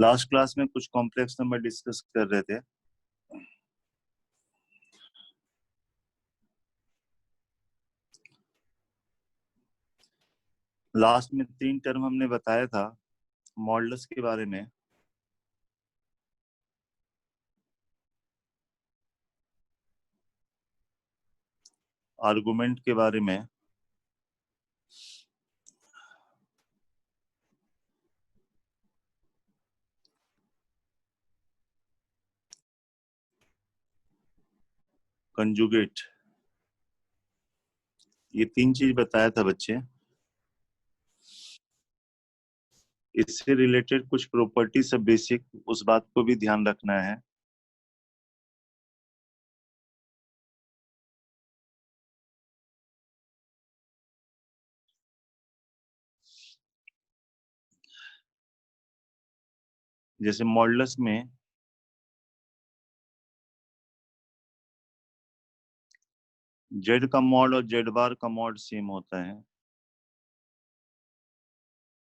Last class में कुछ complex number discuss कर रहे थे। लास्ट में 3 टर्म हमने बताया था मॉडुलस के बारे में, आर्गुमेंट के बारे में, कंजुगेट, ये 3 चीज बताया था बच्चे। इससे रिलेटेड कुछ प्रॉपर्टी सब बेसिक, उस बात को भी ध्यान रखना है। जैसे मॉडुलस में जेड का मॉड और जेड बार का मॉड सेम होता है।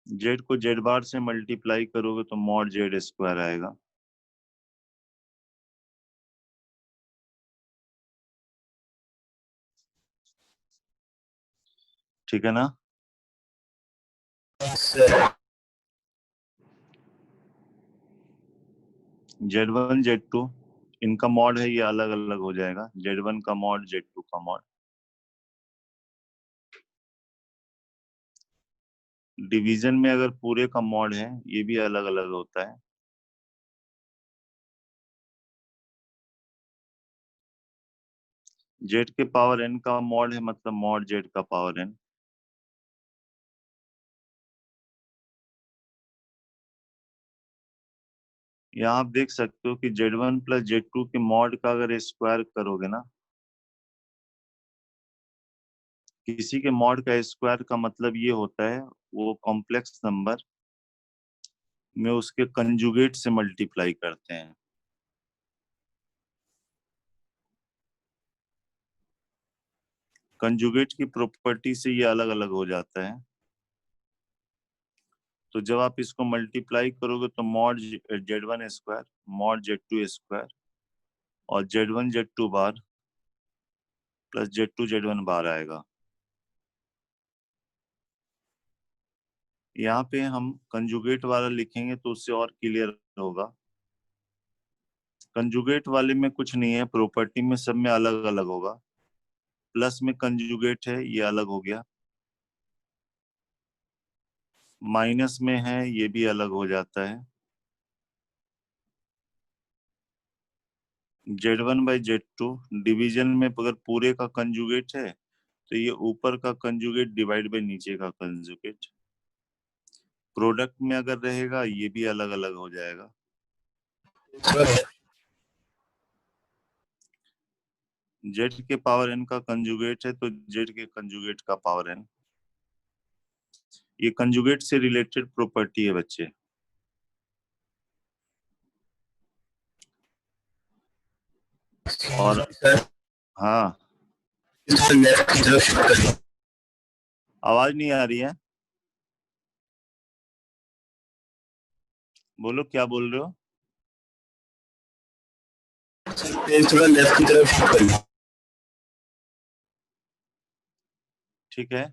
जेड को जेड बार से मल्टीप्लाई करोगे तो मॉड जेड स्क्वायर आएगा। ठीक है ना? Z1 Z2 इनका मॉड है, ये अलग अलग हो जाएगा। Z1 का मॉड, Z2 का मॉड। डिवीजन में अगर पूरे का मॉड है, ये भी अलग अलग होता है। जेड के पावर n का मॉड है, मतलब मॉड जेड का पावर n। यहाँ आप देख सकते हो कि Z1 प्लस Z2 के मॉड का अगर स्क्वायर करोगे ना, किसी के मॉड का स्क्वायर का मतलब ये होता है वो कॉम्प्लेक्स नंबर में उसके कंजुगेट से मल्टीप्लाई करते हैं। कंजुगेट की प्रॉपर्टी से ये अलग अलग हो जाता है। तो जब आप इसको मल्टीप्लाई करोगे तो mod Z1 square, mod Z2 square और Z1 Z2 बार प्लस Z2 Z1 बार आएगा। यहाँ पे हम कंजुगेट वाला लिखेंगे तो उससे और क्लियर होगा। कंजुगेट वाले में कुछ नहीं है, प्रॉपर्टी में सब में अलग अलग होगा। प्लस में कंजुगेट है, ये अलग हो गया। माइनस में है, ये भी अलग हो जाता है। Z1 बाई Z2 डिवीजन में अगर पूरे का कंजुगेट है तो ये ऊपर का कंजुगेट डिवाइड बाई नीचे का कंजुगेट। प्रोडक्ट में अगर रहेगा ये भी अलग अलग हो जाएगा। जेड के पावर n का कंजुगेट है तो जेड के कंजुगेट का पावर n। ये कंजुगेट से रिलेटेड प्रॉपर्टी है बच्चे। और हाँ, आवाज नहीं आ रही है, बोलो क्या बोल रहे हो? थोड़ा लेफ्ट की तरफ शिफ्ट करिए। ठीक है।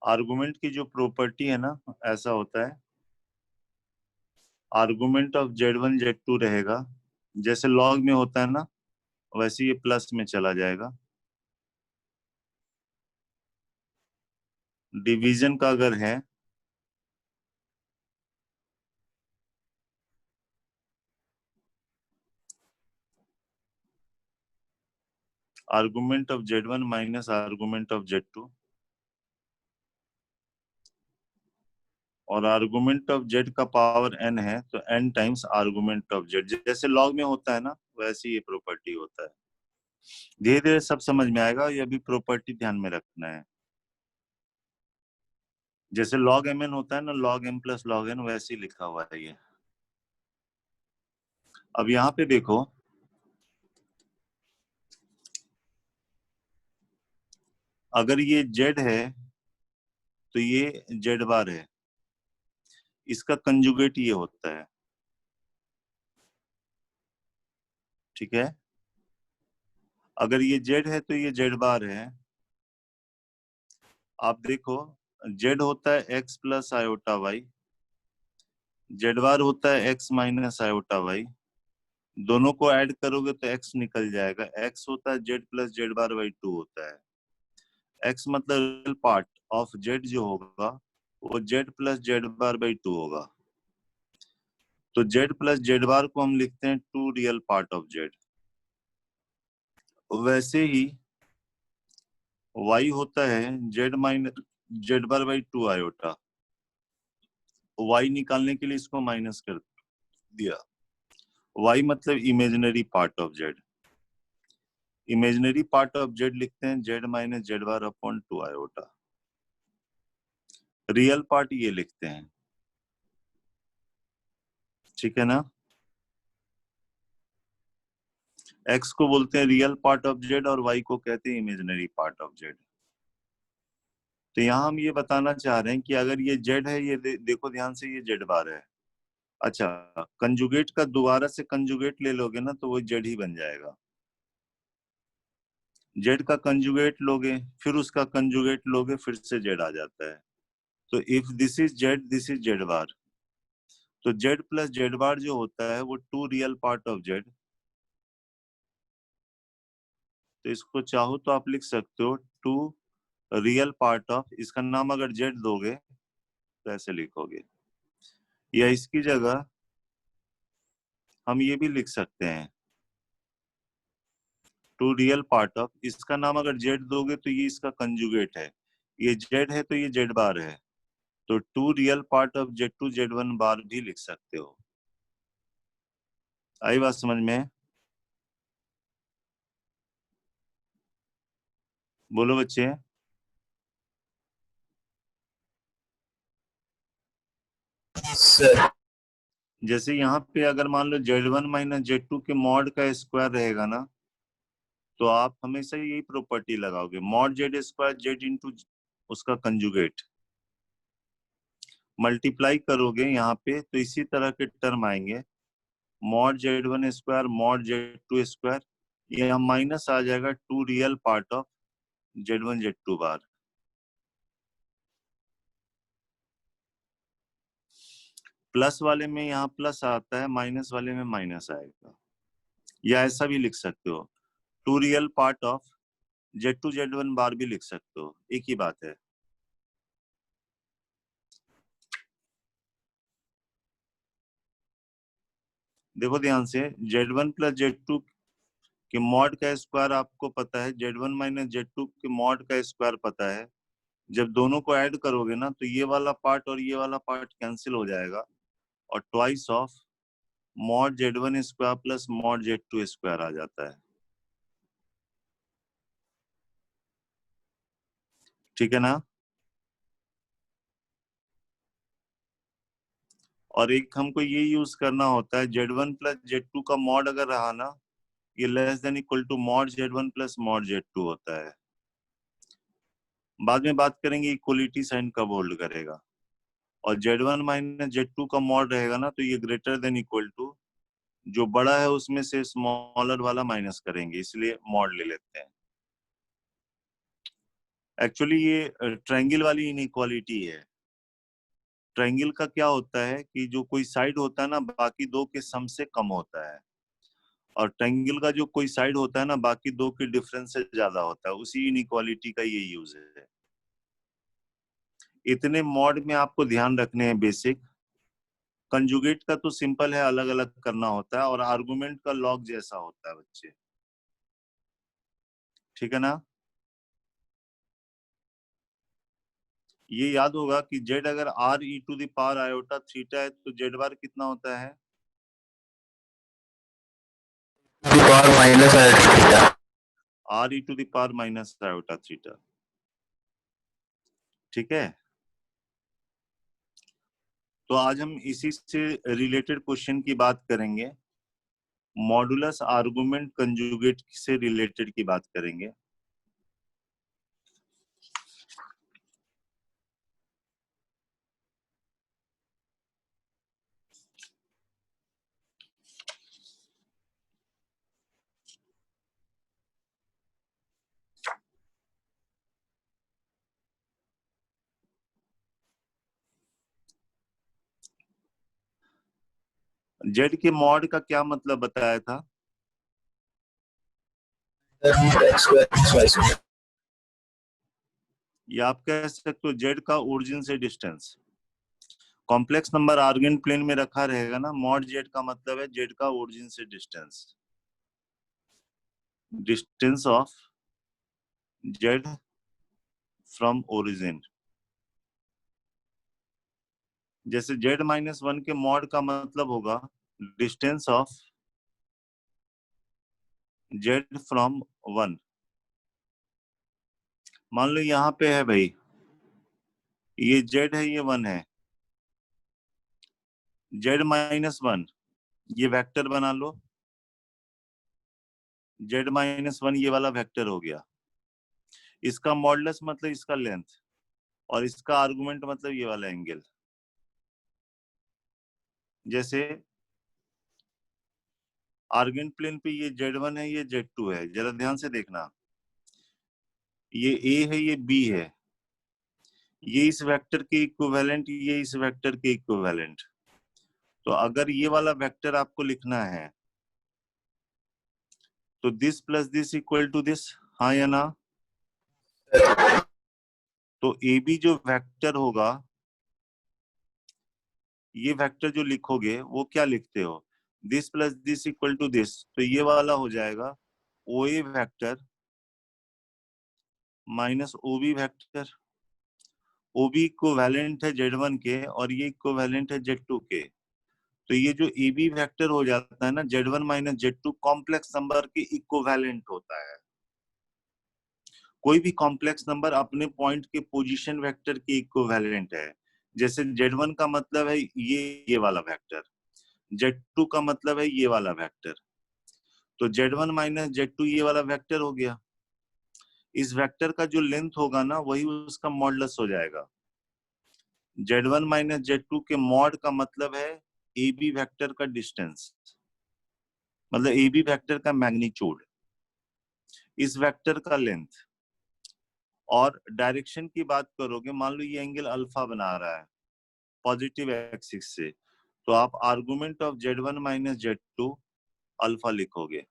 आर्गुमेंट की जो प्रॉपर्टी है ना, ऐसा होता है। आर्गुमेंट ऑफ Z1 Z2 रहेगा, जैसे लॉग में होता है ना, वैसे ये प्लस में चला जाएगा। डिवीजन का अगर है argument of Z1 minus argument of Z2, और आर्गुमेंट ऑफ Z का पावर n है तो n times argument of Z। जैसे लॉग में होता है ना, वैसे ये प्रॉपर्टी होता है। धीरे धीरे सब समझ में आएगा, ये भी प्रॉपर्टी ध्यान में रखना है। जैसे log mn होता है ना, log m plus log n, वैसे ही लिखा हुआ है ये। अब यहाँ पे देखो, अगर ये जेड है तो ये जेड बार है, इसका कंजुगेट ये होता है, ठीक है। अगर ये जेड है तो ये जेड बार है। आप देखो, जेड होता है x plus iota y, z bar होता है एक्स माइनस आयोटा वाई। दोनों को ऐड करोगे तो एक्स निकल जाएगा, एक्स होता है Z plus z bar by to होता है। एक्स मतलब रियल पार्ट ऑफ जेड जो होगा वो Z plus z bar by to होगा। तो जेड प्लस जेड बार को हम लिखते हैं two real part of Z. वैसे ही वाई होता है Z minus Z bar by two iota. Y निकालने के लिए इसको माइनस कर दिया। वाई मतलब imaginary part of Z. Imaginary part of Z लिखते हैं Z minus Z bar upon two iota. Real part ये लिखते हैं, ठीक है ना। एक्स को बोलते हैं रियल पार्ट ऑफ जेड और वाई को कहते हैं इमेजिनरी पार्ट ऑफ जेड। तो यहाँ हम ये बताना चाह रहे हैं कि अगर ये जेड है, ये देखो ध्यान से, ये जेड बार है। अच्छा, कंजुगेट का दोबारा से कंजुगेट ले लोगे ना तो वो जेड ही बन जाएगा। जेड का कंजुगेट लोगे, फिर उसका कंजुगेट लोगे, फिर से जेड आ जाता है। तो if this is z, this is z bar. तो जेड प्लस जेड बार जो होता है वो two real part of z. तो इसको चाहो तो आप लिख सकते हो टू रियल पार्ट ऑफ, इसका नाम अगर जेड दोगे तो ऐसे लिखोगे, या इसकी जगह हम ये भी लिख सकते हैं टू रियल पार्ट ऑफ, इसका नाम अगर जेड दोगे तो ये इसका कंजुगेट है। ये जेड है तो ये जेड बार है, तो two real part of z two z one bar भी लिख सकते हो। आई बात समझ में? बोलो बच्चे। सर। जैसे यहाँ पे अगर मान लो z one minus Z two के मॉड का स्क्वायर रहेगा ना, तो आप हमेशा यही प्रॉपर्टी लगाओगे, mod z square z into उसका कंजुगेट। मल्टीप्लाई करोगे यहाँ पे तो इसी तरह के टर्म आएंगे, mod Z one square mod Z two square, ये यहाँ माइनस आ जाएगा two real part of z one z two bar. Plus वाले में यहाँ प्लस आता है, माइनस वाले में माइनस आएगा। या ऐसा भी लिख सकते हो, two real part of z two z one bar भी लिख सकते हो, एक ही बात है। देखो ध्यान से, Z one plus Z two के मॉड का स्क्वायर आपको पता है, Z one minus Z two के मॉड का स्क्वायर पता है। जब दोनों को ऐड करोगे ना तो ये वाला पार्ट और ये वाला पार्ट कैंसिल हो जाएगा, और twice of mod Z one square plus mod Z two square आ जाता है, ठीक है ना। और एक हमको ये यूज करना होता है, Z one plus Z two का मॉड अगर रहा ना, ये less than equal to mod Z one plus mod Z two होता है। बाद में बात करेंगे इक्वलिटी साइन कब होल्ड करेगा। और Z one minus Z two का मॉड रहेगा ना तो ये ग्रेटर देन इक्वल टू, जो बड़ा है उसमें से स्मॉलर वाला माइनस करेंगे, इसलिए मॉड ले लेते हैं। एक्चुअली ये ट्रायंगल वाली इनइक्वालिटी है। ट्रायंगल का क्या होता है कि जो कोई साइड होता है ना बाकी दो के सम से कम होता है, और ट्रायंगल का जो कोई साइड होता है ना बाकी दो के डिफरेंस से ज्यादा होता है, उसी इनइक्वालिटी का ये यूज है। इतने मॉड में आपको ध्यान रखने हैं बेसिक। कंजुगेट का तो सिंपल है, अलग अलग करना होता है, और आर्गुमेंट का लॉग जैसा होता है बच्चे, ठीक है ना। ये याद होगा कि जेड अगर R E to the power iota theta है तो जेड बार कितना होता है? Power minus theta. R E to the power minus iota theta, ठीक है। तो आज हम इसी से रिलेटेड क्वेश्चन की बात करेंगे, मॉडुलस आर्गुमेंट कंजुगेट से रिलेटेड की बात करेंगे। जेड के मॉड का क्या मतलब बताया था? x square plus y square. या आप कह सकते हो जेड का ओरिजिन से distance. Complex number Argand plane में रखा रहेगा ना, मॉड जेड का मतलब है जेड का ओरिजिन से distance, distance of Z from origin. जैसे जेड -1 के मॉड का मतलब होगा डिस्टेंस ऑफ जेड फ्रॉम 1। मान लो यहाँ पे है भाई, ये जेड है, ये 1 है, Z-1 ये वेक्टर बना लो, Z-1 ये वाला वेक्टर हो गया, इसका मॉडुलस मतलब इसका लेंथ, और इसका आर्गुमेंट मतलब ये वाला एंगल। जैसे आर्गेंट प्लेन पे ये Z1 है, ये Z2 है, जरा ध्यान से देखना, ये A है, ये B है, ये इस वेक्टर के इक्विवेलेंट, ये इस वेक्टर के इक्विवेलेंट। तो अगर ये वाला वेक्टर आपको लिखना है तो this plus this equal to this, हाँ या ना? तो ए बी जो वेक्टर होगा, ये वेक्टर जो लिखोगे वो क्या लिखते हो, this plus this equal to this, तो ये वाला हो जाएगा O A vector minus O B vector. O B equivalent है Z1 के और ये इक्विवेलेंट है Z2 के, तो ये जो ए बी वेक्टर हो जाता है ना, Z1 minus Z2 complex number के इक्विवेलेंट होता है। कोई भी कॉम्प्लेक्स नंबर अपने पॉइंट के पोजीशन वेक्टर के इक्विवेलेंट है। जैसे Z1 का मतलब है ये वाला वेक्टर, Z2 का मतलब है ये वाला वेक्टर, तो Z1 माइनस Z2 ये वाला वेक्टर हो गया। इस वेक्टर का जो लेंथ होगा ना, वही उसका मॉडुलस हो जाएगा। Z1 माइनस Z2 के मॉड का मतलब है ए बी वेक्टर का डिस्टेंस, मतलब ए बी वेक्टर का मैग्नीट्यूड, इस वेक्टर का लेंथ। और डायरेक्शन की बात करोगे, मान लो ये एंगल अल्फा बना रहा है पॉजिटिव एक्सिस से, तो आप argument of Z1 minus Z2 alpha लिखोगे।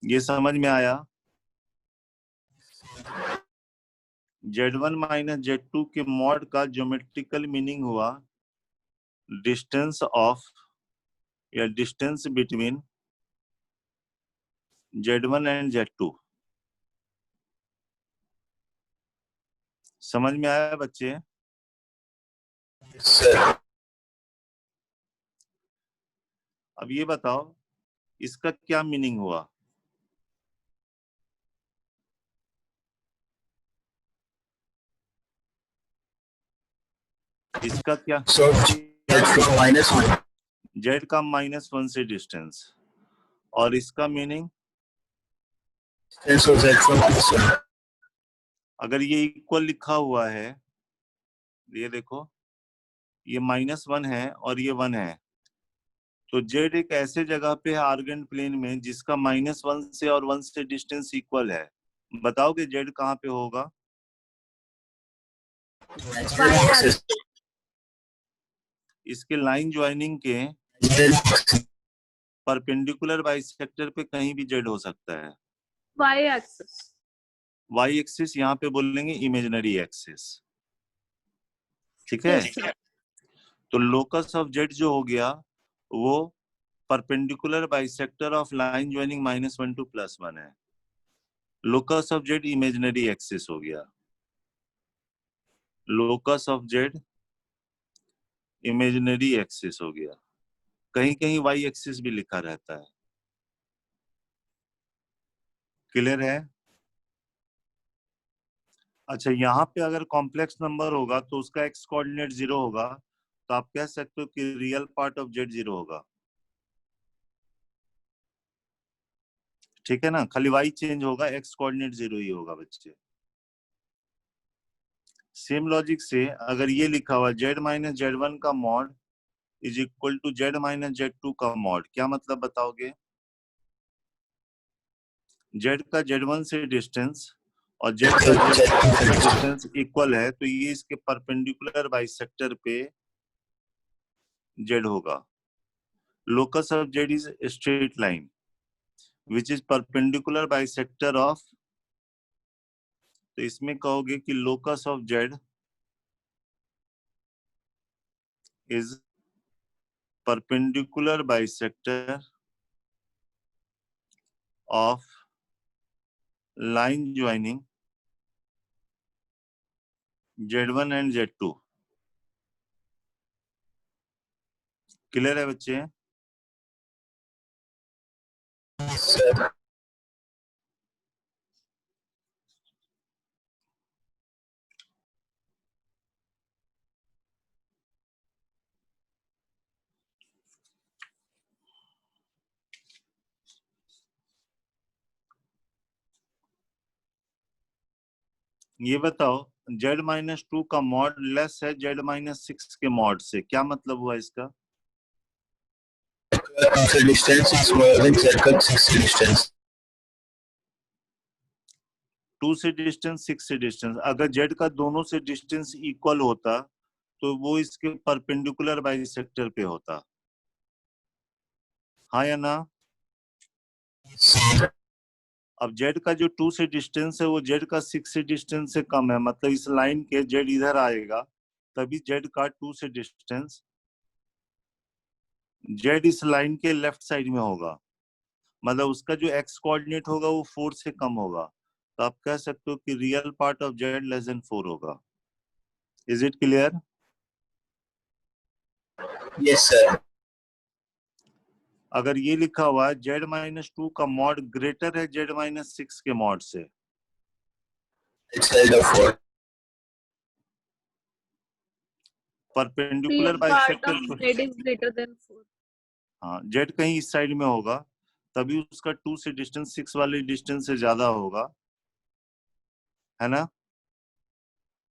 ये समझ में आया? Z1 माइनस Z2 के मॉड का ज्योमेट्रिकल मीनिंग हुआ डिस्टेंस ऑफ या distance between Z1 and Z2। समझ में आया बच्चे? Sir. अब ये बताओ इसका क्या मीनिंग हुआ? इसका क्या? So Z from -1. Z का -1 से डिस्टेंस, और इसका meaning Distance of Z from +1. अगर ये इक्वल लिखा हुआ है, ये देखो ये -1 है और ये 1 है, तो Z एक ऐसे जगह पे है आर्गेंट प्लेन में जिसका -1 से और 1 से डिस्टेंस इक्वल है। बताओगे Z कहाँ पे होगा? Z इसके लाइन ज्वाइनिंग के परपेंडिकुलर बाइसेक्टर पे कहीं भी Z हो सकता है। वाई एक्सिस, वाई एक्सिस यहाँ पे बोलेंगे इमेजिनरी एक्सिस, ठीक है? तो लोकस ऑफ Z जो हो गया वो perpendicular bisector of line joining -1 to +1 है। Locus of Z imaginary axis हो गया, locus of Z imaginary axis हो गया। कहीं कहीं वाई एक्सिस भी लिखा रहता है। क्लियर है? अच्छा, यहाँ पे अगर कॉम्प्लेक्स नंबर होगा तो उसका एक्स कोऑर्डिनेट 0 होगा, तो आप कह सकते हो कि रियल पार्ट ऑफ Z 0 होगा, ठीक है ना? खाली वाई चेंज होगा, एक्स कोऑर्डिनेट 0 ही होगा बच्चे। सेम लॉजिक से अगर ये लिखा हुआ Z माइनस Z1 का mod is equal to Z minus Z2 का मॉड, क्या मतलब बताओगे? Z का Z1 से डिस्टेंस और Z का Z2 से डिस्टेंस इक्वल है, तो ये इसके परपेंडिकुलर बाइसेक्टर पे जेड होगा। Locus of Z is straight line which is perpendicular bisector of, तो इसमें कहोगे कि locus of Z is perpendicular bisector of line joining Z1 and Z2। Clear है बच्चे? Yes, sir. ये बताओ, Z-2 का मॉड लेस है Z-6 के मॉड से, क्या मतलब हुआ इसका? The distance is smaller than circle 6 distance. 2 से डिस्टेंस, 6 से डिस्टेंस, अगर Z का दोनों से डिस्टेंस इक्वल होता तो वो इसके परपेंडिकुलर बाइसेक्टर पे होता, हाँ या ना? Sir. अब Z का जो 2 से डिस्टेंस है वो Z का 6 से डिस्टेंस से कम है, मतलब इस लाइन के Z इधर आएगा तभी Z का 2 से डिस्टेंस Z इस लाइन के लेफ्ट साइड में होगा, मतलब उसका जो x कोऑर्डिनेट होगा वो 4 से कम होगा, तो आप कह सकते हो कि real part of Z less than 4 होगा। Is it clear? Yes, sir. अगर ये लिखा हुआ है Z-2 का मॉड ग्रेटर है Z-6 के मॉड से, Side of 4. Perpendicular Real part bisector, of Z is greater than 4. हाँ Z कहीं इस साइड में होगा तभी उसका 2 से डिस्टेंस 6 वाले डिस्टेंस से ज्यादा होगा, है ना?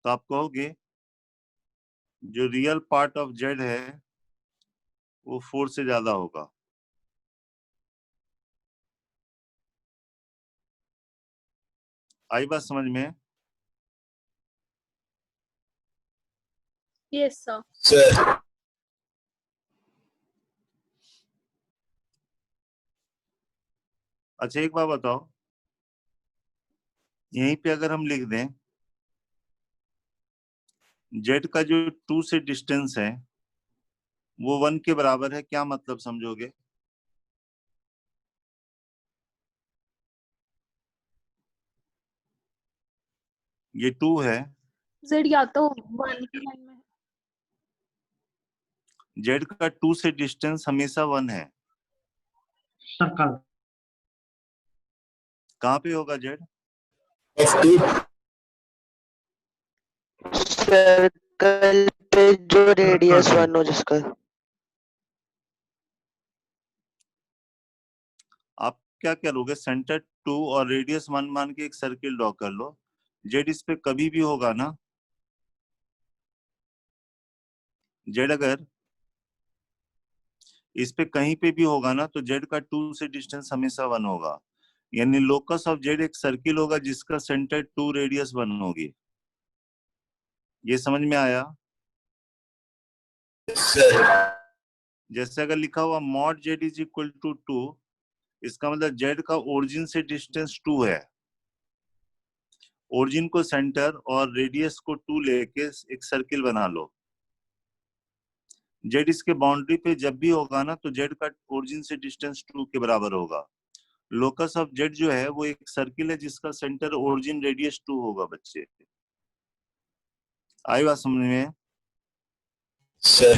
तो आप कहोगे जो रियल पार्ट ऑफ Z है वो 4 से ज्यादा होगा। आई बात समझ में? Yes, sir. Sir. अच्छा एक बात बताओ, यहीं पे अगर हम लिख दें Z का जो 2 से डिस्टेंस है वो 1 के बराबर है, क्या मतलब समझोगे? ये 2 है, Z या तो 1 की लाइन में है। Z का 2 से डिस्टेंस हमेशा 1 है, सर्कल कहाँ पे होगा Z? Of 2. सर्कल पे जो रेडियस पे। 1 हो जिसका। आप क्या करोगे, सेंटर 2 और रेडियस 1 मान के एक सर्किल ड्रॉ कर लो, Z इस पे कभी भी होगा ना, Z अगर इस पे कहीं पे भी होगा ना तो Z का 2 से डिस्टेंस हमेशा 1 होगा, यानी लोकस ऑफ Z एक सर्किल होगा जिसका सेंटर 2 रेडियस 1 होगी। ये समझ में आया? Sir. जैसे अगर लिखा हुआ mod Z is equal to 2, इसका मतलब Z का ओरिजिन से डिस्टेंस 2 है, ओरिजिन को सेंटर और रेडियस को 2 लेके एक सर्किल बना लो, Z इसके बाउंड्री पे जब भी होगा ना तो Z का ओरिजिन से डिस्टेंस 2 के बराबर होगा। लोकस ऑफ Z जो है वो एक सर्किल है जिसका सेंटर ओरिजिन रेडियस 2 होगा बच्चे। आई बात समझ में? Sir.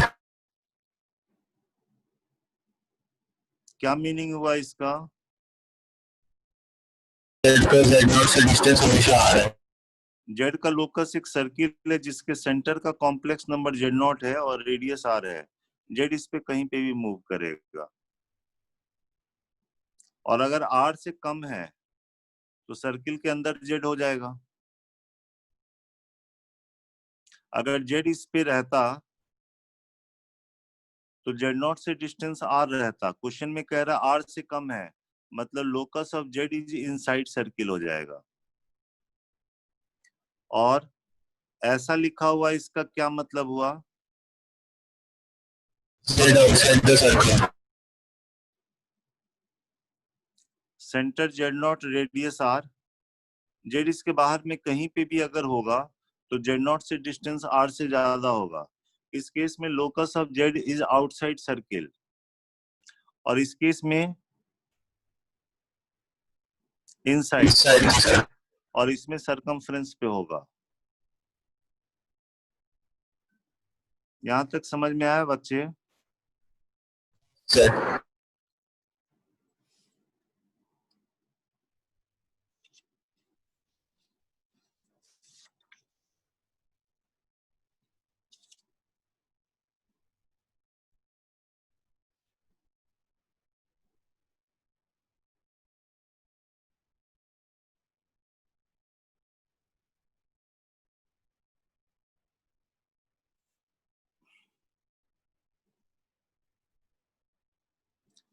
क्या मीनिंग हुआ इसका? Z0 से distance हमेशा आ रहा है. Z का लोकस एक सर्किल है जिसके सेंटर का कॉम्प्लेक्स नंबर Z0 है और रेडियस R है, Z इस पे कहीं पे भी मूव करेगा, और अगर R से कम है तो सर्किल के अंदर Z हो जाएगा। अगर Z इस पे रहता तो Z0 से डिस्टेंस R रहता, क्वेश्चन में कह रहा R से कम है, मतलब locus of Z is inside circle हो जाएगा। और ऐसा लिखा हुआ इसका क्या मतलब हुआ? Z outside the circle. Centre Z naught radius R, Z इसके बाहर में कहीं पे भी अगर होगा तो जेड नॉट से डिस्टेंस आर से ज्यादा होगा। इस केस में locus of Z is outside circle, और इस केस में इनसाइड, Inside. और इसमें सरकमफ्रेंस पे होगा। यहां तक समझ में आया बच्चे? Sir.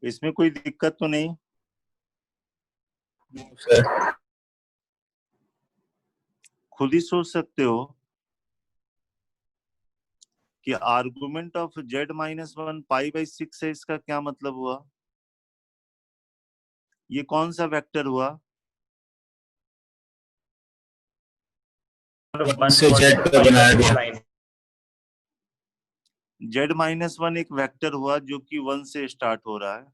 इसमें कोई दिक्कत तो नहीं? Sir. खुद ही सोच सकते हो कि argument of Z minus one pi by six है, इसका क्या मतलब हुआ? ये कौन सा वेक्टर हुआ? से Z पे बनाया गया. जेड माइनस वन एक वेक्टर हुआ जो कि वन से स्टार्ट हो रहा है,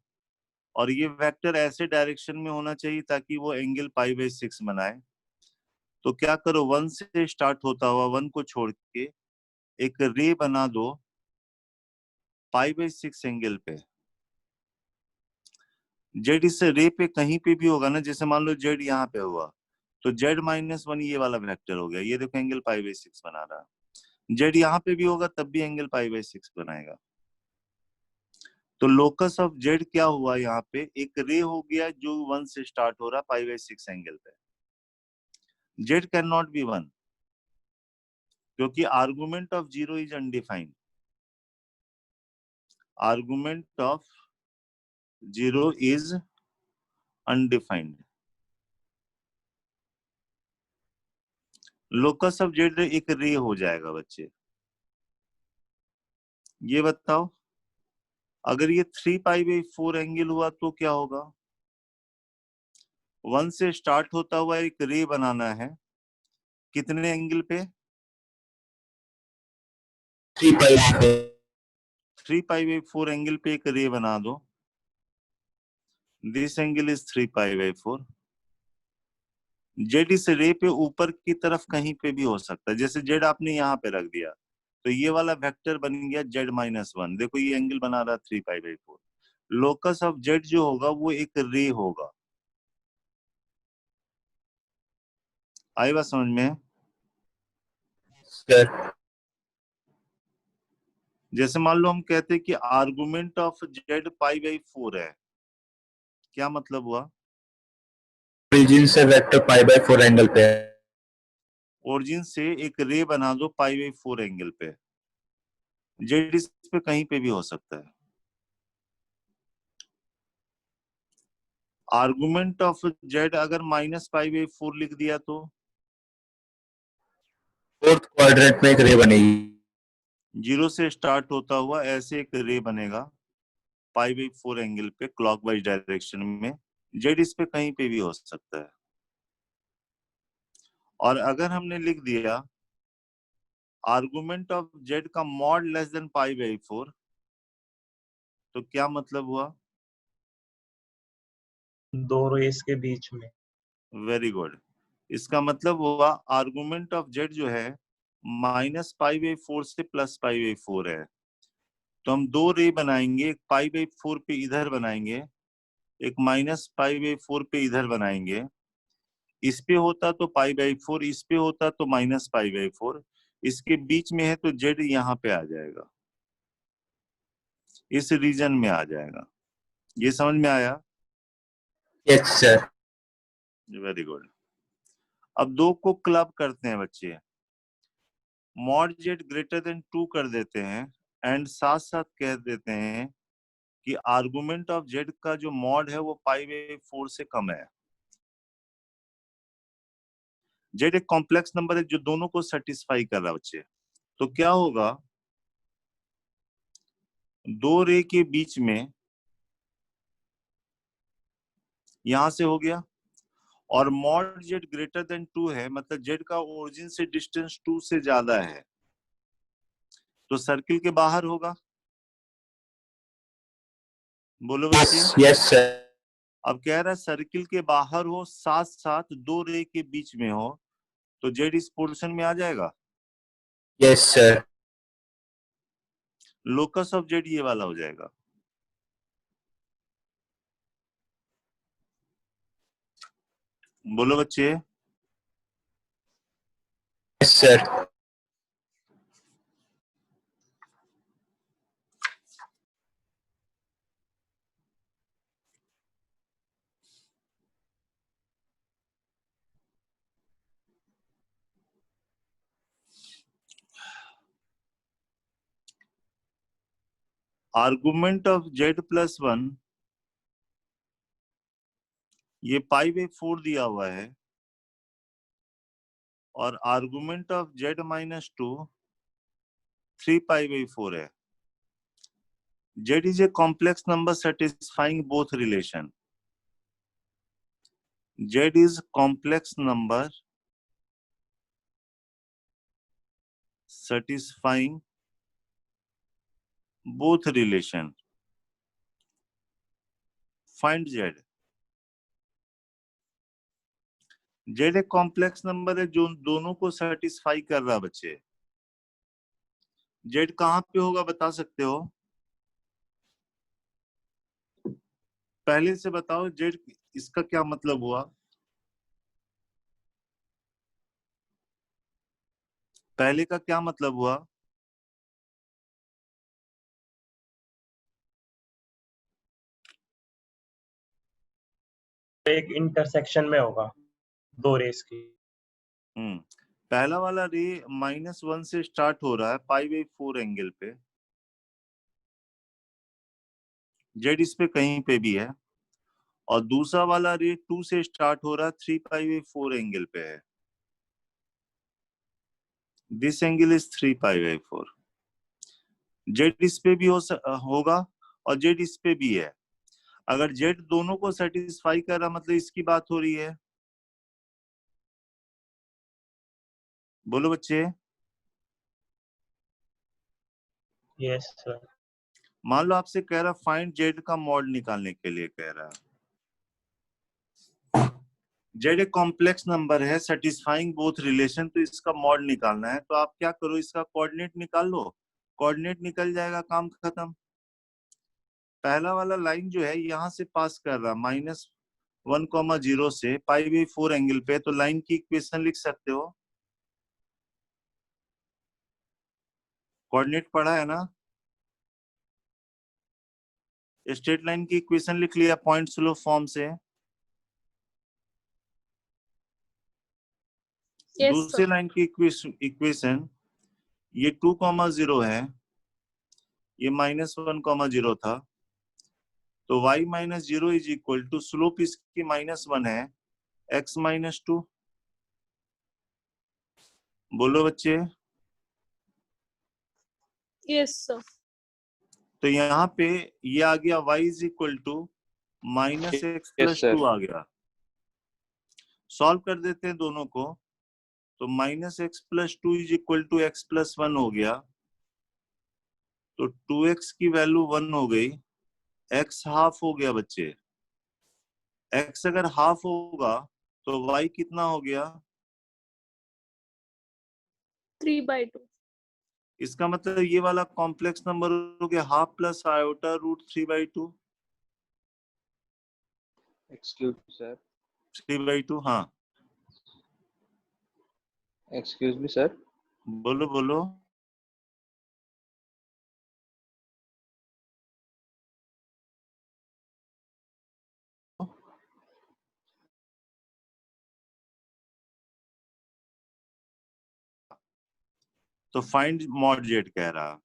और ये वेक्टर ऐसे डायरेक्शन में होना चाहिए ताकि वो एंगल पाई बाई सिक्स बनाए। तो क्या करो, वन से स्टार्ट होता हुआ वन को छोड़ के एक रे बना दो पाई बाई सिक्स एंगल पे। जेड इस रे पे कहीं पे भी होगा ना, जैसे मान लो जेड यहाँ पे हुआ तो जेड माइनस वन ये वाला वेक्टर हो गया, ये देखो एंगल पाई बाई सिक्स बना रहा है। जेड यहाँ पे भी होगा तब भी एंगल पाई बाई सिक्स बनाएगा। तो लोकस ऑफ जेड क्या हुआ, यहाँ पे एक रे हो गया जो वन से स्टार्ट हो रहा पाई बाई सिक्स एंगल पे। Z can not be one, क्योंकि argument of zero is undefined. Argument of zero is undefined. Locus of z एक रे हो जाएगा बच्चे। ये बताओ, अगर ये three pi by four angle हुआ तो क्या होगा? वन से स्टार्ट होता हुआ एक रे बनाना है, कितने एंगल पे? 3 pi 4. Three pi by four angle पे एक रे बना दो। This angle is three pi by four. Z इस रे पे ऊपर की तरफ कहीं पे भी हो सकता है, जैसे जेड आपने यहाँ पे रख दिया तो ये वाला वेक्टर बन गया जेड माइनस वन। देखो ये एंगल बना रहा three pi by four. Locus of Z जो होगा वो एक रे होगा। आई बात समझ में? Sir. जैसे मान लो हम कहते हैं कि argument of Z pi by four है, क्या मतलब हुआ? Origin से वेक्टर pi by 4 एंगल पे है. ओरिजिन से एक रे बना दो पाई बाई फोर एंगल पे। जेड इस पे कहीं पे भी हो सकता है। आर्गुमेंट ऑफ जेड अगर माइनस पाई बाई फोर लिख दिया तो फोर्थ क्वाड्रेंट में एक रे बनेगी. जीरो से स्टार्ट होता हुआ ऐसे एक रे बनेगा पाई बाई फोर एंगल पे क्लॉकवाइज डायरेक्शन में। जेड इस पे कहीं पे भी हो सकता है। और अगर हमने लिख दिया आर्गुमेंट ऑफ जेड का mod less than pi by four, तो क्या मतलब हुआ? दो रेस के बीच में. Very good. इसका मतलब हुआ आर्गुमेंट ऑफ जेड जो है माइनस पाई बाई फोर से प्लस पाई बाई फोर है। तो हम दो रे बनाएंगे, एक पाई बाई फोर पे इधर बनाएंगे, एक माइनस पाई बाई फोर पे इधर बनाएंगे। इस पे होता तो पाई बाई फोर, इस पे होता तो माइनस पाई बाई फोर, इसके बीच में है तो जेड यहाँ पे आ जाएगा, इस रीजन में आ जाएगा। ये समझ में आया? Yes sir. Very good. अब दो को क्लब करते हैं बच्चे, mod Z greater than two कर देते हैं, एंड साथ साथ कह देते हैं कि आर्गुमेंट ऑफ जेड का जो मॉड है वो पाई बाई फोर से कम है। जेड एक कॉम्प्लेक्स नंबर है जो दोनों को सेटिस्फाई कर रहा है बच्चे। तो क्या होगा, दो रे के बीच में यहां से हो गया, और मॉड जेड ग्रेटर देन 2 है, मतलब जेड का ओरिजिन से डिस्टेंस 2 से ज्यादा है, तो सर्किल के बाहर होगा। बोलो बच्चे। Yes, yes, sir. अब कह रहा है सर्किल के बाहर हो, साथ साथ दो रे के बीच में हो, तो जेड इस पोर्शन में आ जाएगा। Yes, sir. Locus of Z ये वाला हो जाएगा। बोलो बच्चे। Yes, sir. Argument of Z plus 1, ये पाई बाई 4 दिया हुआ है, और argument of Z minus 2 3 pi by 4 है। Z is a complex number satisfying both relation. Z is complex number satisfying both relation. Find Z. Z एक complex number है जो दोनों को सेटिस्फाई कर रहा है बच्चे। Z कहां पे होगा बता सकते हो? पहले से बताओ Z इसका क्या मतलब हुआ? पहले का क्या मतलब हुआ? एक इंटरसेक्शन में होगा दो रेस की। पहला वाला रे -1 से स्टार्ट हो रहा है पाई बाई 4 एंगल पे, जेड इस पे कहीं पे भी है, और दूसरा वाला रे 2 से स्टार्ट हो रहा है 3 पाई बाई 4 एंगल पे है। This angle is 3 pi by 4। Z इस पे भी होगा और जेड इस पे भी है। अगर जेड दोनों को सेटिस्फाई कर रहा मतलब इसकी बात हो रही है। बोलो बच्चे। Yes sir. मान लो आपसे कह रहा फाइंड जेड का मॉड निकालने के लिए कह रहा है। जेड एक कॉम्प्लेक्स नंबर है सेटिस्फाइंग बोथ रिलेशन, तो इसका मॉड निकालना है, तो आप क्या करो, इसका कोऑर्डिनेट निकाल लो, कोऑर्डिनेट निकल जाएगा, काम खत्म। पहला वाला लाइन जो है यहां से पास कर रहा -1,0 से पाई बाई 4 एंगल पे, तो लाइन की इक्वेशन लिख सकते हो। कोऑर्डिनेट पढ़ा है ना? स्ट्रेट लाइन की इक्वेशन लिख लिया पॉइंट स्लो फॉर्म से। Yes, दूसरे sir. लाइन की इक्वेशन ये 2,0 है, ये -1,0 था, तो y minus 0 is equal to slope इसकी -1 है x माइनस 2। बोलो बच्चे। Yes, sir. तो यहाँ पे ये आ गया y is equal to -x Yes, plus sir. 2 आ गया। सॉल्व कर देते हैं दोनों को, तो -x plus 2 is equal to x plus 1 हो गया, तो 2x की वैल्यू 1 हो गई, x हाफ हो गया बच्चे। x अगर हाफ होगा तो y कितना हो गया? 3/2. इसका मतलब ये वाला कॉम्प्लेक्स नंबर हो गया half plus iota root 3/2। Excuse me, sir. 3/2 हाँ। Excuse me, sir. बोलो बोलो। तो फाइंड मॉड जेड कह रहा,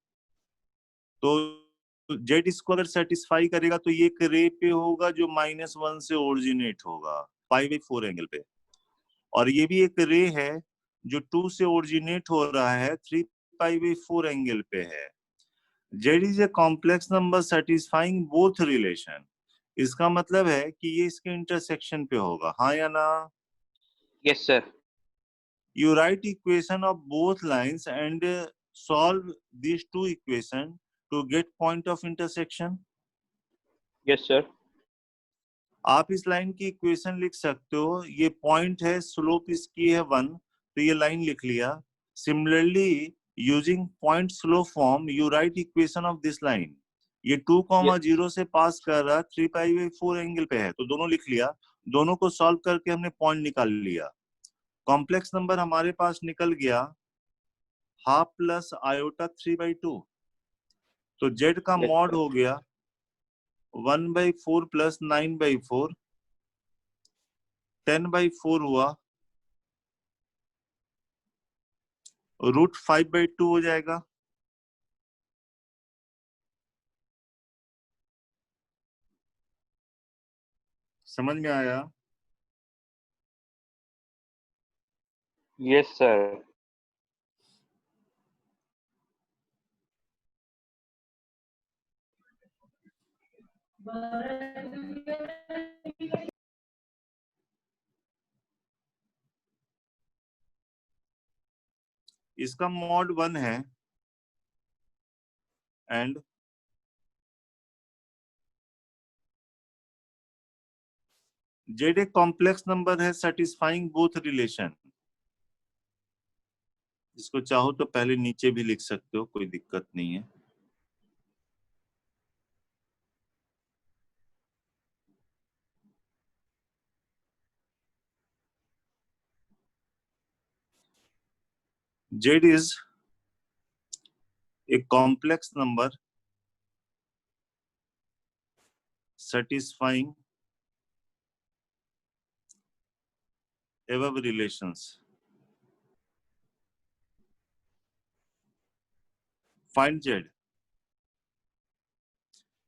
तो जेड इसको अगर सेटिस्फाई करेगा तो ये एक रे पे होगा जो -1 से ओरिजिनेट होगा पाई बाई 4 एंगल पे, और ये भी एक रे है जो 2 से ओरिजिनेट हो रहा है 3 पाई बाई 4 एंगल पे है। Z is a complex number satisfying both relation. इसका मतलब है कि ये इसके इंटरसेक्शन पे होगा, हाँ या ना? Yes, sir. You write equation of both lines and solve these two equation to get point of intersection. Yes, sir. आप इस लाइन की इक्वेशन लिख सकते हो, ये पॉइंट है, स्लोप इसकी है 1, तो ये लाइन लिख लिया. Similarly using point slope form you right equation of this line. ये 2,0 से पास कर रहा 3π/4 एंगल पे है, तो दोनों लिख लिया. दोनों को सॉल्व करके हमने पॉइंट निकाल लिया. कॉम्प्लेक्स नंबर हमारे पास निकल गया हाफ प्लस आयोटा 3/2. तो जेड का Yes, मॉड sir. हो गया 1/4 प्लस 9/4, 10/4 हुआ, √5/2 हो जाएगा. समझ में आया? Yes, sir. इसका मॉड 1 है एंड जेड एक कॉम्प्लेक्स नंबर है सेटिस्फाइंग बोथ रिलेशन. इसको चाहो तो पहले नीचे भी लिख सकते हो, कोई दिक्कत नहीं है. Z is a complex number satisfying above relations. Find Z.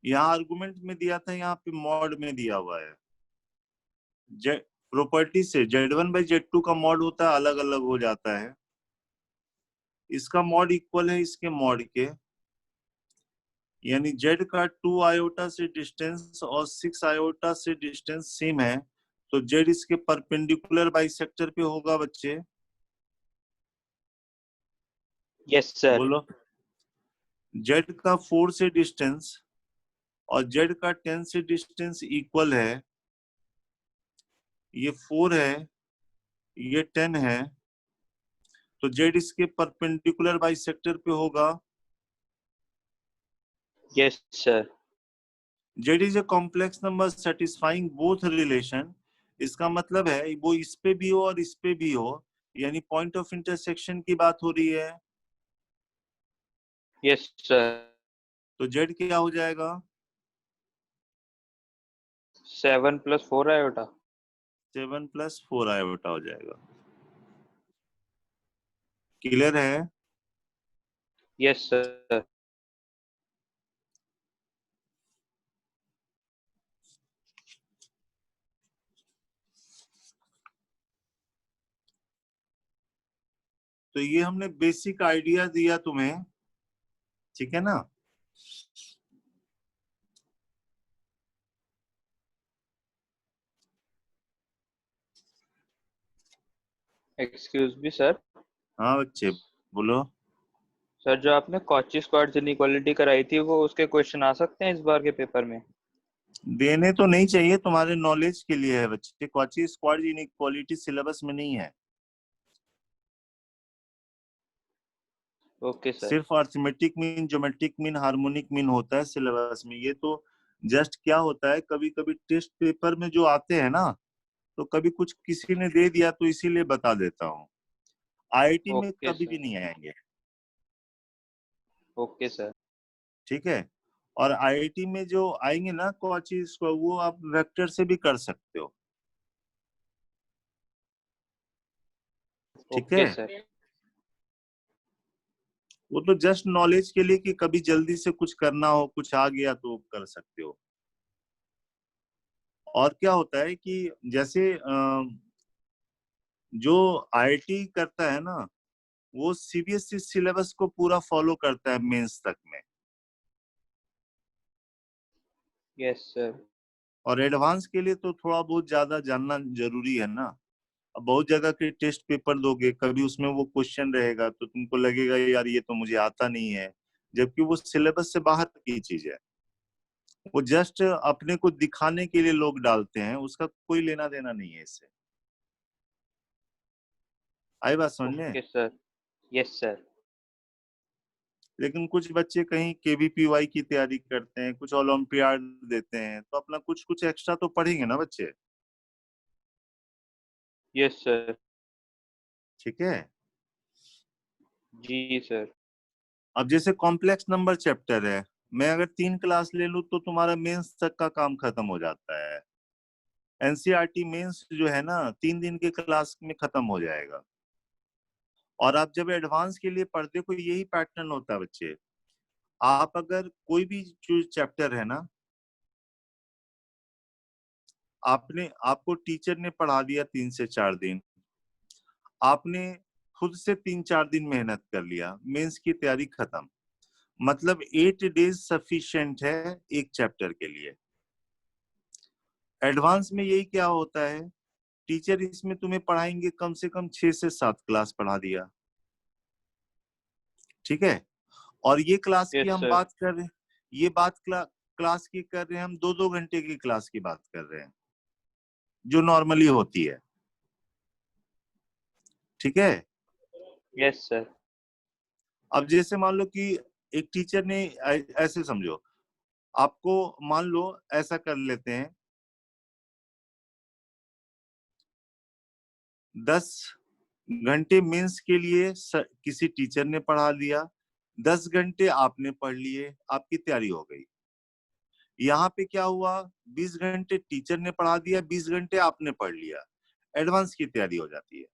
यहाँ आर्गुमेंट में दिया था, यहाँ पे मॉड में दिया हुआ है. जेड प्रॉपर्टी से Z1/Z2 का मॉड होता है, अलग अलग हो जाता है. इसका मॉड इक्वल है इसके मॉड के, यानी Z का 2 आयोटा से डिस्टेंस और 6 आयोटा से डिस्टेंस सेम है, तो Z इसके परपेंडिकुलर बाइसेक्टर पे होगा बच्चे. Yes, sir. बोलो. Z का 4 से डिस्टेंस और Z का 10 से डिस्टेंस इक्वल है. ये 4 है, ये 10 है, तो Z इसके परपेंडिकुलर बाइसेक्टर पे होगा. Yes, sir. Z is a complex number satisfying both relation. इसका मतलब है वो इस पे भी हो और इस पे भी हो, यानी पॉइंट ऑफ इंटरसेक्शन की बात हो रही है. Yes, sir. तो Z क्या हो जाएगा? 7 + 4 iota. 7 + 4 आयोटा हो जाएगा. क्लियर है? Yes, sir. तो ये हमने बेसिक आइडिया दिया तुम्हें, ठीक है ना? Excuse me, sir. हाँ बच्चे बोलो. सर जो आपने कॉची स्क्वायर्ड इनइक्वालिटी कराई थी वो उसके क्वेश्चन आ सकते हैं इस बार के पेपर में? देने तो नहीं चाहिए, तुम्हारे नॉलेज के लिए है बच्चे. कॉची स्क्वायर्ड इनइक्वालिटी सिलेबस में नहीं है. Okay sir. सिर्फ arithmetic mean, geometric mean, harmonic mean होता है सिलेबस में. ये तो जस्ट क्या होता है, कभी कभी टेस्ट पेपर में जो आते हैं ना, तो कभी कुछ किसी ने दे दिया तो इसीलिए बता देता हूँ. आईआईटी में ओके कभी भी सर. नहीं आएंगे. Okay sir. ठीक है? और आईआईटी में जो आएंगे ना कॉची स्क्वायर, वो आप वेक्टर से भी कर सकते हो. ठीक ओके है? सर. वो तो जस्ट नॉलेज के लिए कि कभी जल्दी से कुछ करना हो, कुछ आ गया तो कर सकते हो. और क्या होता है कि जैसे जो आईआईटी करता है ना, वो सीबीएसई सिलेबस को पूरा फॉलो करता है मेंस तक में. Yes sir. और एडवांस के लिए तो थोड़ा बहुत ज्यादा जानना जरूरी है ना। अब बहुत जगह के टेस्ट पेपर दोगे, कभी उसमें वो क्वेश्चन रहेगा तो तुमको लगेगा यार ये तो मुझे आता नहीं है, जबकि वो सिलेबस से बाहर की चीज है। वो जस्ट अपने को दिखाने के लिए लोग डालते हैं, उसका कोई लेना देना नहीं है इससे। आई बात समझ में? Okay sir. Yes sir. लेकिन कुछ बच्चे कहीं केवीपीवाई की तैयारी करते हैं, कुछ ओलंपियाड देते हैं, तो अपना कुछ कुछ एक्स्ट्रा तो पढ़ेंगे ना बच्चे। Yes sir. ठीक है। जी सर। अब जैसे कॉम्प्लेक्स नंबर चैप्टर है, मैं अगर 3 क्लास ले लूं तो तुम्हारा मेंस तक का काम खत्म हो जाता है। एनसीईआरटी मेंस जो है ना 3 दिन के क्लास में खत्म हो जाएगा। और आप जब एडवांस के लिए पढ़ते हो कोई यही पैटर्न होता है बच्चे। आप अगर कोई भी जो चैप्टर है ना, आपको टीचर ने पढ़ा दिया 3 से 4 दिन, आपने खुद से 3-4 दिन मेहनत कर लिया, मेंस की तैयारी खत्म। मतलब 8 डेज सफिशिएंट है एक चैप्टर के लिए। एडवांस में यही क्या होता है, टीचर इसमें तुम्हें पढ़ाएंगे कम से कम 6 से 7 क्लास पढ़ा दिया। ठीक है। और ये क्लास की यस हम सर। बात कर रहे हैं, ये बात क्लास की कर रहे हैं हम, 2-2 घंटे की क्लास की बात कर रहे हैं जो नॉर्मली होती है। ठीक है। Yes sir. अब जैसे मान लो कि एक टीचर ने ऐसे समझो, आपको मान लो ऐसा कर लेते हैं, 10 घंटे मेंस के लिए किसी टीचर ने पढ़ा दिया, 10 घंटे आपने पढ़ लिए, आपकी तैयारी हो गई। यहाँ पे क्या हुआ, 20 घंटे टीचर ने पढ़ा दिया, 20 घंटे आपने पढ़ लिया, एडवांस की तैयारी हो जाती है।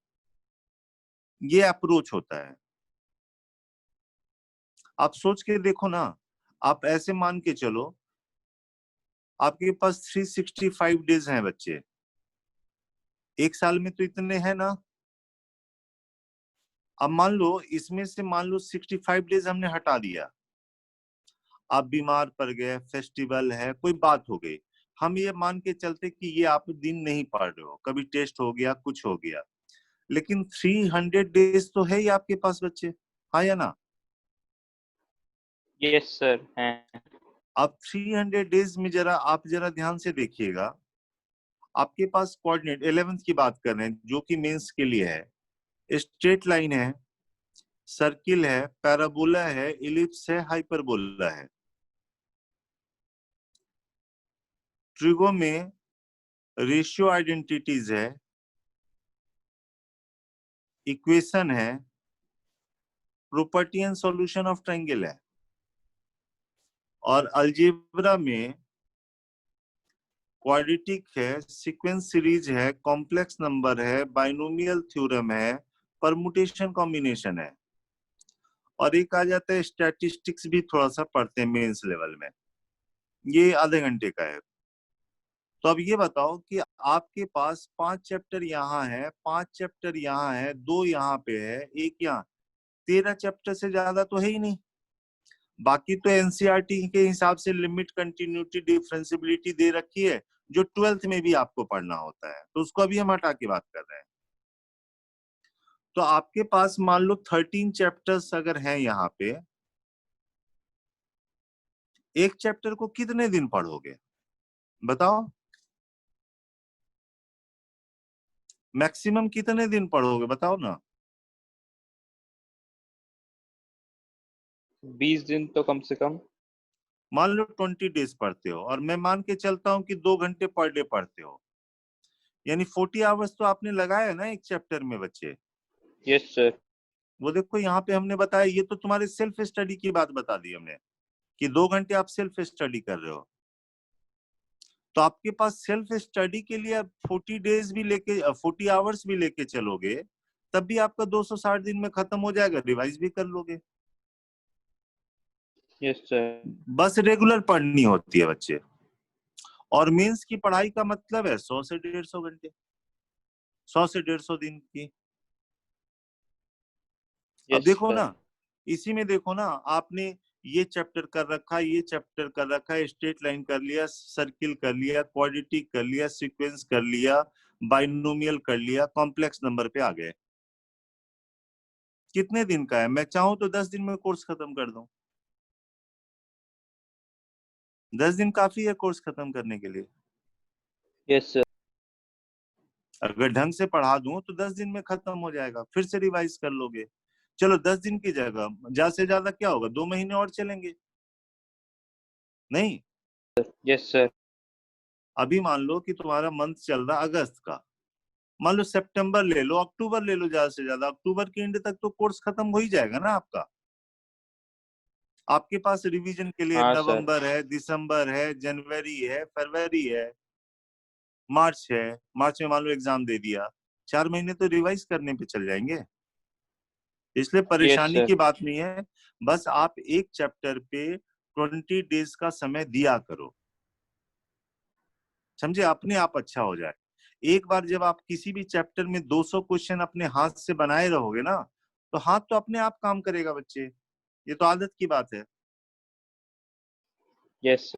ये अप्रोच होता है। आप सोच के देखो ना, आप ऐसे मान के चलो आपके पास 365 डेज हैं बच्चे, एक साल में तो इतने हैं ना। अब मान लो इसमें से मान लो 65 डेज हमने हटा दिया, आप बीमार पड़ गए, फेस्टिवल है, कोई बात हो गई, हम ये मान के चलते कि ये आप दिन नहीं पढ़ रहे हो, कभी टेस्ट हो गया, कुछ हो गया, लेकिन 300 डेज तो है ही आपके पास बच्चे, हाँ या ना? यस सर हैं। अब 300 डेज में आप जरा ध्यान से देखिएगा, आपके पास कोऑर्डिनेट 11th की बात कर रहे हैं जो कि मेंस के लिए है, स्ट्रेट लाइन है, सर्किल है, पैराबोला है, इलिप्स है, हाइपरबोला है। ट्रिगो में रेशियो आइडेंटिटीज है, इक्वेशन है, property and solution of triangle है। और अलजेब्रा में क्वाड्रेटिक है, सीक्वेंस सीरीज है, कॉम्प्लेक्स नंबर है, बाइनोमियल थ्योरम है, परमुटेशन कॉम्बिनेशन है। और एक आ जाता है स्टैटिस्टिक्स, भी थोड़ा सा पढ़ते हैं मेंस लेवल में, ये आधे घंटे का है। तो अब ये बताओ कि आपके पास 5 चैप्टर यहाँ है, 5 चैप्टर यहाँ है, 2 यहाँ पे है, एक यहाँ, 13 चैप्टर से ज्यादा तो है ही नहीं। बाकी तो एनसीईआरटी के हिसाब से लिमिट, कंटिन्यूटी, डिफरेंशियबिलिटी दे रखी है, जो 12th में भी आपको पढ़ना होता है, तो उसको अभी हम हटा के बात कर रहे हैं। तो आपके पास मान लो 13 चैप्टर्स अगर हैं यहाँ पे, एक चैप्टर को कितने दिन पढ़ोगे बताओ? मैक्सिमम कितने दिन पढ़ोगे बताओ ना? 20 दिन तो कम से कम। मान लो 20 डेज पढ़ते हो, और मैं मान के चलता हूँ कि 2 घंटे पर डे पढ़ते हो, यानी 40 आवर्स तो आपने लगाया ना एक चैप्टर में बच्चे। Yes sir. वो देखो यहाँ पे हमने बताया, ये तो तुम्हारे सेल्फ स्टडी की बात बता दी हमने कि 2 घंटे आप सेल्फ स्टडी कर रहे हो। तो आपके पास सेल्फ स्टडी के लिए आप 40 डेज भी लेके 40 आवर्स भी लेके चलोगे, तब भी आपका 260 दिन में खत्म हो जाएगा, रिवाइज भी कर लोगे। Yes sir. बस रेगुलर पढ़नी होती है बच्चे। और मेंस की पढ़ाई का मतलब है 100 से 150 घंटे, 100 से 150 दिन की। अब यस देखो सर। ना, इसी में देखो ना, आपने ये चैप्टर कर रखा, ये चैप्टर कर रखा, स्ट्रेट लाइन कर लिया, सर्किल कर लिया, क्वाड्रेटिक कर लिया, सीक्वेंस कर लिया, बाइनोमियल कर लिया, कॉम्प्लेक्स नंबर पे आ गए। कितने दिन का है? मैं चाहूं तो 10 दिन में कोर्स खत्म कर दूं। 10 दिन काफी है कोर्स खत्म करने के लिए। Yes sir. अगर ढंग से पढ़ा दूं तो 10 दिन में खत्म हो जाएगा, फिर से रिवाइज कर लोगे। चलो 10 दिन की जगह ज्यादा से ज्यादा क्या होगा, 2 महीने और चलेंगे, नहीं? Yes sir. अभी मान लो कि तुम्हारा मंथ चल रहा अगस्त का, मान लो सितंबर ले लो, अक्टूबर ले लो, ज्यादा से ज्यादा अक्टूबर के एंड तक तो कोर्स खत्म हो ही जाएगा ना आपका। आपके पास रिवीजन के लिए हाँ सर। नवंबर है, दिसंबर है, जनवरी है, फरवरी है, मार्च है। मार्च में मान लो एग्जाम दे दिया, 4 महीने तो रिवाइज करने पे चल जाएंगे। इसलिए यस परेशानी सर। की बात नहीं है, बस आप एक चैप्टर पे 20 डेज का समय दिया करो, समझे? अपने आप अच्छा हो जाए। एक बार जब आप किसी भी चैप्टर में 200 क्वेश्चन अपने हाथ से बनाए रहोगे ना, तो हाथ तो अपने आप काम करेगा बच्चे, ये तो आदत की बात है। यस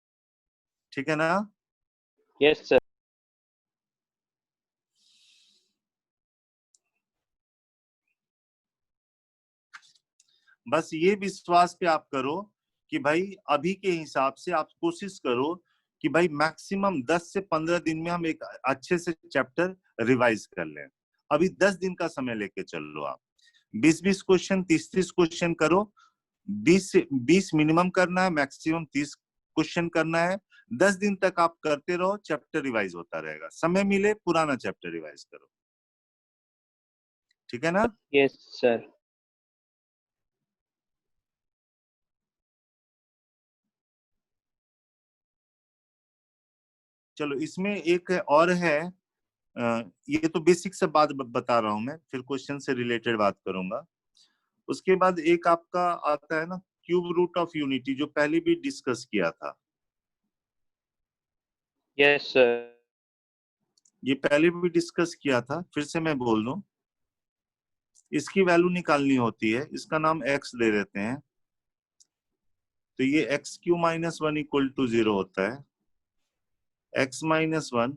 ठीक है ना? Yes sir. बस ये विश्वास पे आप करो कि भाई अभी के हिसाब से आप कोशिश करो कि भाई मैक्सिमम 10 से 15 दिन में हम एक अच्छे से चैप्टर रिवाइज कर लें। अभी 10 दिन का समय लेके चल लो आप, 20-20 क्वेश्चन, 30-30 क्वेश्चन करो। 20 मिनिमम करना है, मैक्सिमम 30 क्वेश्चन करना है। 10 दिन तक आप करते रहो, चैप्टर रिवाइज होता रहेगा। समय मिले पुराना चैप्टर रिवाइज करो, ठीक है ना? Yes sir. चलो इसमें एक और है, ये तो बेसिक से बात बता रहा हूं मैं, फिर क्वेश्चन से रिलेटेड बात करूंगा। उसके बाद एक आपका आता है ना, क्यूब रूट ऑफ यूनिटी, जो पहले भी डिस्कस किया था। Yes sir. ये पहले भी डिस्कस किया था, फिर से मैं बोल दूं। इसकी वैल्यू निकालनी होती है, इसका नाम एक्स दे देते हैं। तो ये X cube minus 1 equal to 0 होता है। एक्स माइनस 1,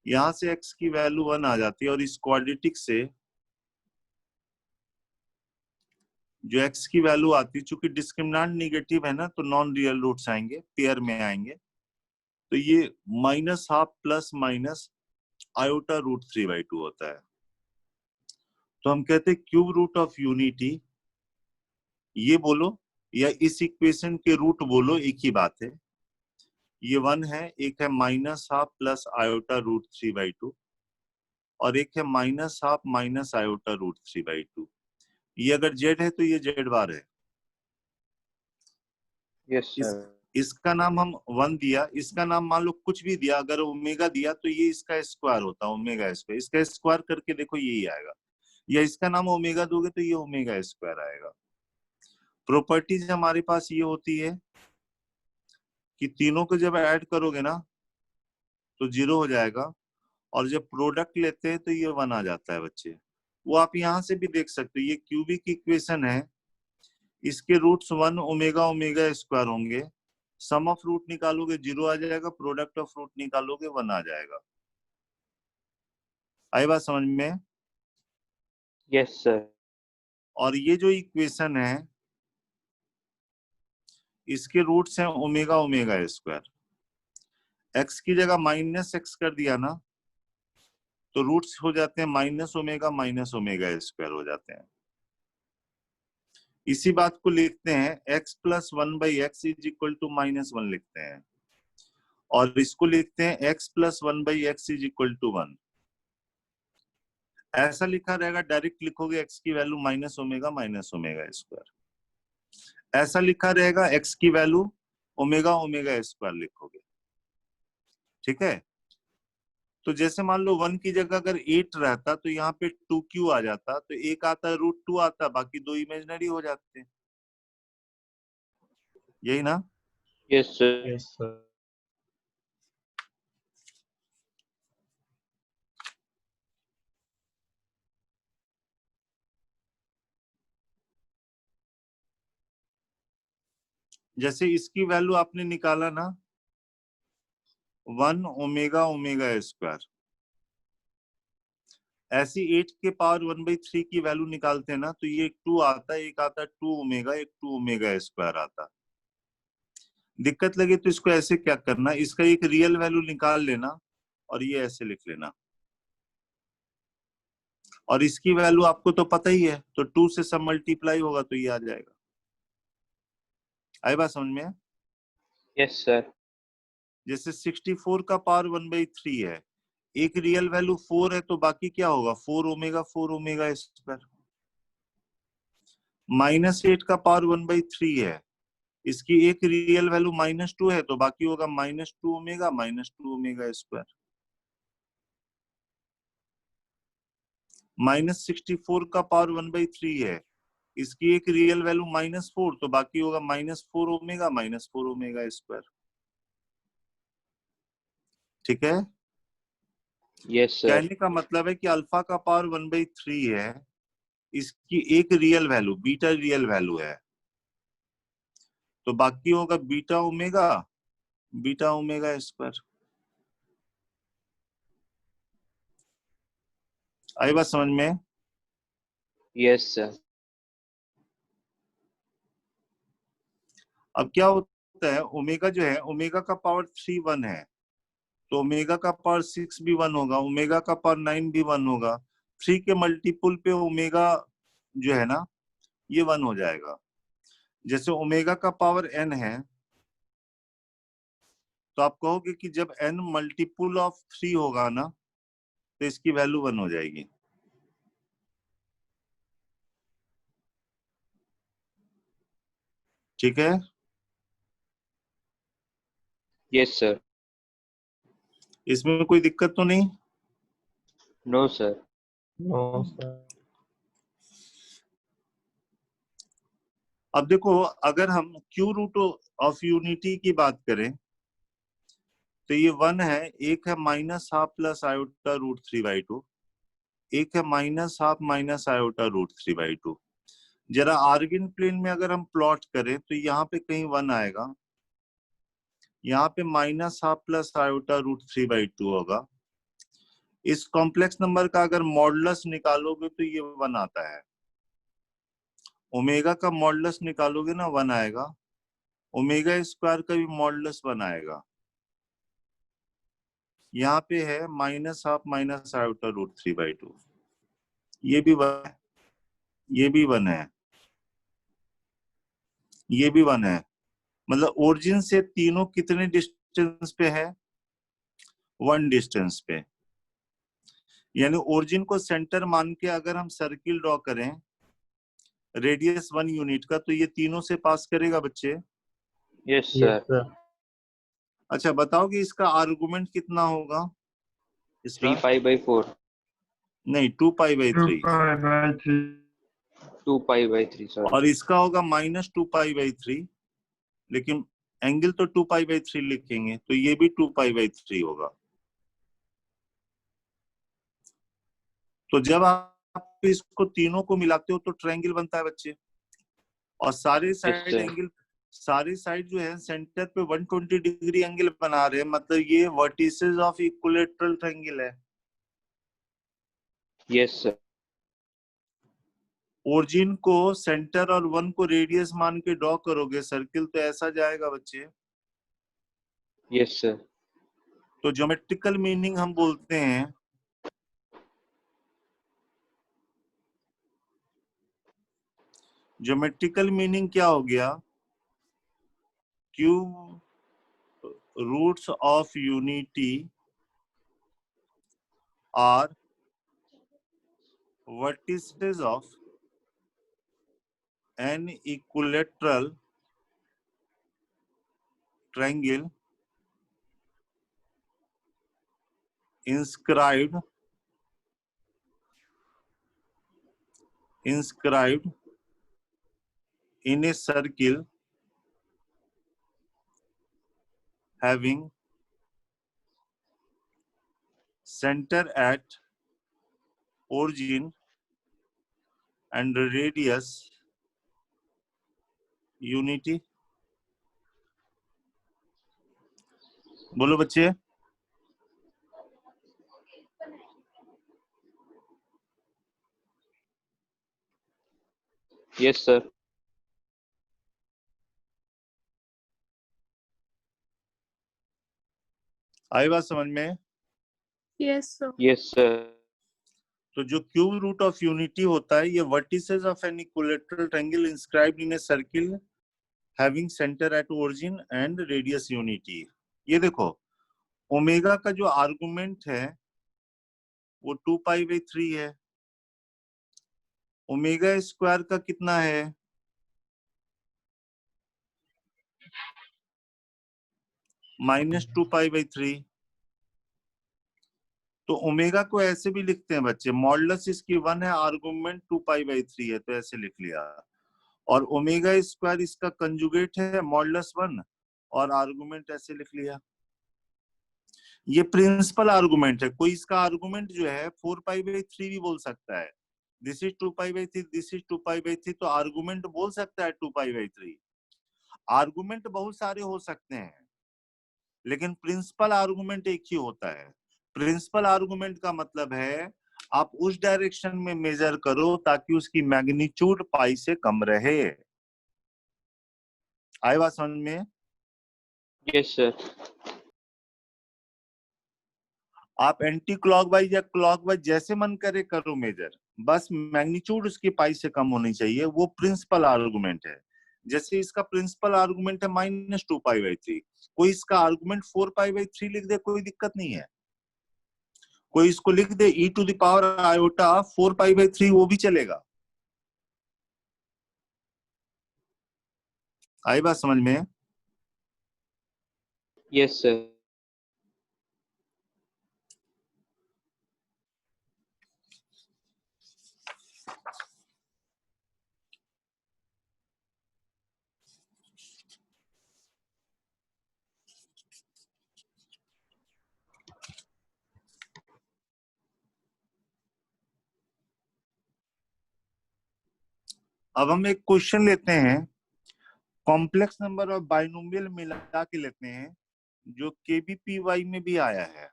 यहां से एक्स की वैल्यू 1 आ जाती है, और इस क्वाड्रेटिक से जो एक्स की वैल्यू आती है, चूंकि डिस्क्रिमिनेंट निगेटिव है ना, तो नॉन रियल रूट्स आएंगे, पेयर में आएंगे। तो ये minus half plus minus iota root 3/2 होता है। तो हम कहते हैं क्यूब रूट ऑफ यूनिटी, ये बोलो या इस इक्वेशन के रूट बोलो, एक ही बात है। ये 1 है, एक है minus half plus iota root 3/2, और एक है minus half minus iota root 3/2। ये अगर जेड है तो ये जेड बार है। यस इस सर। इसका नाम हम 1 दिया, इसका नाम मान लो कुछ भी दिया, अगर ओमेगा दिया तो ये इसका स्क्वायर होता है, ओमेगा स्क्वायर। इसका स्क्वायर करके देखो यही आएगा, या इसका नाम ओमेगा दोगे तो ये ओमेगा स्क्वायर आएगा। प्रॉपर्टीज हमारे पास ये होती है कि तीनों को जब ऐड करोगे ना तो 0 हो जाएगा, और जब प्रोडक्ट लेते हैं तो ये 1 आ जाता है बच्चे। वो आप यहां से भी देख सकते हो, ये क्यूबिक इक्वेशन है, इसके रूट्स 1 ओमेगा ओमेगा स्क्वायर होंगे। सम ऑफ रूट निकालोगे 0 आ जाएगा, प्रोडक्ट ऑफ रूट निकालोगे 1 आ जाएगा। आई बात समझ में? Yes sir. और ये जो इक्वेशन है, इसके रूट्स हैं ओमेगा ओमेगा स्क्वायर। एक्स की जगह माइनस एक्स कर दिया ना, तो रूट्स हो जाते हैं माइनस ओमेगा स्क्वायर हो जाते हैं। इसी बात को लिखते हैं X plus 1/x is equal to -1 लिखते हैं, और इसको लिखते हैं X plus 1/x is equal to 1। ऐसा लिखा रहेगा, डायरेक्ट लिखोगे एक्स की वैल्यू माइनस ओमेगा स्क्वायर। ऐसा लिखा रहेगा एक्स की वैल्यू ओमेगा ओमेगा स्क्वायर लिखोगे, ठीक है? तो जैसे मान लो 1 की जगह अगर 8 रहता तो यहाँ पे 2q आ जाता, तो एक आता √2 आता, बाकी 2 इमेजिनरी हो जाते, यही ना? Yes sir. Yes sir. जैसे इसकी वैल्यू आपने निकाला ना 1 ओमेगा ओमेगा स्क्वायर, ऐसी 8 के पावर 1/3 की वैल्यू निकालते हैं ना, तो ये 2 आता है, एक आता है 2 ओमेगा, एक 2 ओमेगा स्क्वायर आता है। दिक्कत लगे तो इसको ऐसे क्या करना, इसका एक रियल वैल्यू निकाल लेना और ये ऐसे लिख लेना, और इसकी वैल्यू आपको तो पता ही है, तो 2 से सब मल्टीप्लाई होगा तो ये आ जाएगा। आई बात समझ में? Yes sir. जैसे 64 का पावर 1/3 है, एक रियल वैल्यू 4 है, तो बाकी क्या होगा, 4 ओमेगा स्क्वायर। -8 का पावर 1/3 है, इसकी एक रियल वैल्यू -2 है, तो बाकी होगा -2 ओमेगा स्क्वायर। -64 का पावर 1/3 है, इसकी एक रियल वैल्यू -4, तो बाकी होगा -4 ओमेगा स्क्वायर। ठीक है? Yes sir. कहने का मतलब है कि अल्फा का पावर 1/3 है, इसकी एक real value beta real value है, तो बाकी होगा बीटा ओमेगा स्क्वायर। आई बात समझ में? Yes sir. अब क्या होता है, ओमेगा जो है, ओमेगा का पावर 3 1 है, तो ओमेगा का पावर 6 भी 1 होगा, ओमेगा का पावर 9 भी 1 होगा। 3 के मल्टीपुल पे ओमेगा जो है ना, ये 1 हो जाएगा। जैसे ओमेगा का पावर n है, तो आप कहोगे कि जब n मल्टीपुल ऑफ 3 होगा ना, तो इसकी वैल्यू 1 हो जाएगी। ठीक है? Yes sir. इसमें कोई दिक्कत तो नहीं? No sir. No sir. अब देखो, अगर हम क्यू रूट ऑफ यूनिटी की बात करें, तो ये 1 है, एक है -12 प्लस आयोटा √3/2, एक है -12 आयोटा √3/2। जरा आर्गन प्लेन में अगर हम प्लॉट करें, तो यहाँ पे कहीं 1 आएगा, यहाँ पे -12 प्लस आयोटा √3/2 होगा। इस कॉम्प्लेक्स नंबर का अगर मॉडुलस निकालोगे तो ये 1 आता है। ओमेगा का मॉडुलस निकालोगे ना, 1 आएगा। ओमेगा स्क्वायर का भी मॉडुलस 1 आएगा। यहाँ पे है -12 आयोटा √3/2, ये भी 1 है, ये भी 1 है, ये भी 1 है। मतलब ओरिजिन से तीनों कितने डिस्टेंस पे है, 1 डिस्टेंस पे। यानी ओरिजिन को सेंटर मान के अगर हम सर्किल ड्रॉ करें रेडियस 1 यूनिट का, तो ये तीनों से पास करेगा बच्चे। Yes yes sir. सर। अच्छा बताओ कि इसका आर्गुमेंट कितना होगा, इसका 3π/4। नहीं 2π/3, 2π/3 सर। और इसका होगा -2π/3, लेकिन एंगल तो 2π/3 लिखेंगे, तो ये भी 2π/3 होगा। तो जब आप इसको तीनों को मिलाते हो तो ट्रायंगल बनता है बच्चे, और सारे साइड sir. एंगल, सारे साइड जो है सेंटर पे 120 डिग्री एंगल बना रहे हैं, मतलब ये वर्टिसेस ऑफ इक्विलैटरल ट्रायंगल है। Yes sir. ओरिजिन को सेंटर और 1 को रेडियस मान के ड्रॉ करोगे सर्किल, तो ऐसा जाएगा बच्चे। Yes sir. तो ज्योमेट्रिकल मीनिंग हम बोलते हैं, ज्योमेट्रिकल मीनिंग क्या हो गया, cube roots of unity are vertices of an equilateral triangle inscribed in a circle having center at origin and radius unity. बोलो बच्चे। Yes sir. आई बात समझ में? Yes, sir. Yes sir. तो जो क्यूब रूट ऑफ यूनिटी होता है, ये vertices of an equilateral triangle inscribed in a circle having centre at origin and radius unity. ये देखो, ओमेगा का जो आर्गुमेंट है वो 2π/3 है। ओमेगा स्क्वायर का कितना है? -2π/3। तो ओमेगा को ऐसे भी लिखते हैं बच्चे, मॉडुलस इसकी 1 है, आर्गुमेंट 2π/3 है, तो ऐसे लिख लिया। और ओमेगा स्क्वायर इसका कंजुगेट है, मॉडुलस 1, और आर्गुमेंट ऐसे लिख लिया। ये प्रिंसिपल आर्गुमेंट है। कोई इसका आर्गुमेंट जो है 4π/3 भी बोल सकता है। दिस इज 2π/3, दिस इज 2π/3, तो आर्गुमेंट बोल सकता है 2π/3। आर्गुमेंट बहुत सारे हो सकते हैं, लेकिन प्रिंसिपल आर्गुमेंट एक ही होता है। प्रिंसिपल आर्गुमेंट का मतलब है आप उस डायरेक्शन में मेजर करो ताकि उसकी मैग्नीट्यूड पाई से कम रहे। आई बात समझ में? Yes sir. आप एंटी क्लॉकवाइज या क्लॉकवाइज जैसे मन करे करो मेजर, बस मैग्नीट्यूड उसकी पाई से कम होनी चाहिए, वो प्रिंसिपल आर्गुमेंट है। जैसे इसका प्रिंसिपल आर्गुमेंट है -2π/3, कोई इसका आर्गुमेंट 4π/3 लिख दे, कोई दिक्कत नहीं है। कोई इसको लिख दे e⁻i 4π/3, वो भी चलेगा। आई बात समझ में? Yes sir. अब हम एक क्वेश्चन लेते हैं, कॉम्प्लेक्स नंबर और बाइनोमियल मिला के लेते हैं, जो केबीपीवाई में भी आया है।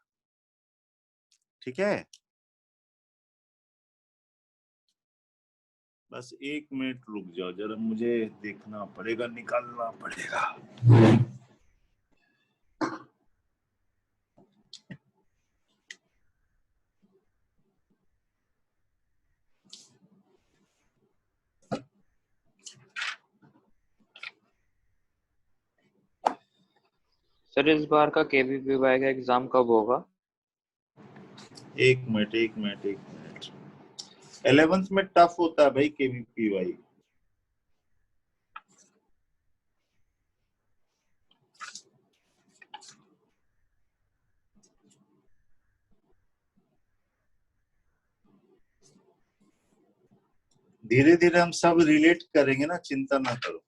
ठीक है, बस 1 मिनट रुक जाओ जरा, मुझे देखना पड़ेगा, निकालना पड़ेगा। सर इस बार का केवीपीवाई का एग्जाम कब होगा? 1 मिनट 1 मिनट 1 मिनट। 11th में टफ होता है भाई केबीपीवाई। धीरे धीरे हम सब रिलेट करेंगे ना, चिंता ना करो।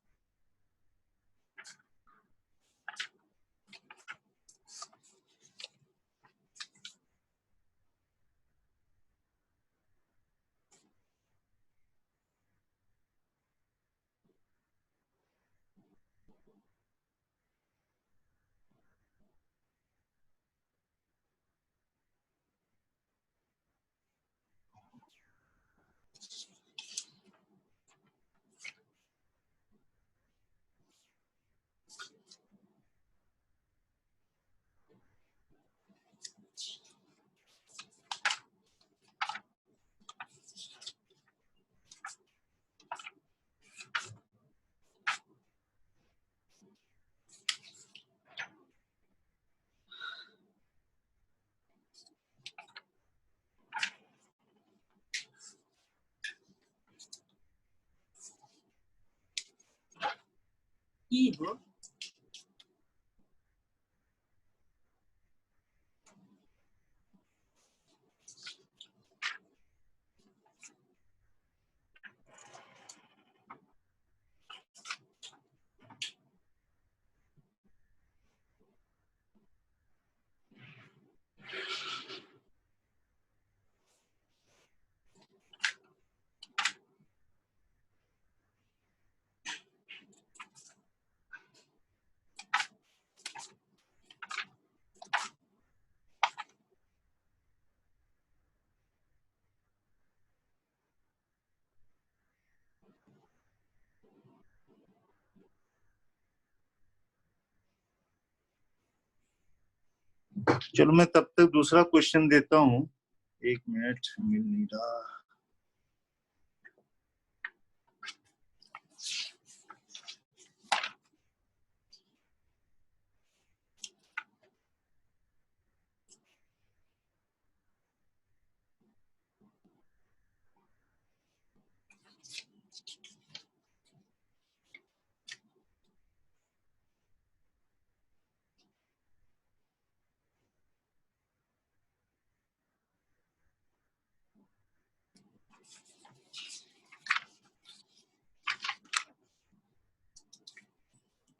चलो मैं तब तक दूसरा क्वेश्चन देता हूँ, एक मिनट मिल नहीं रहा।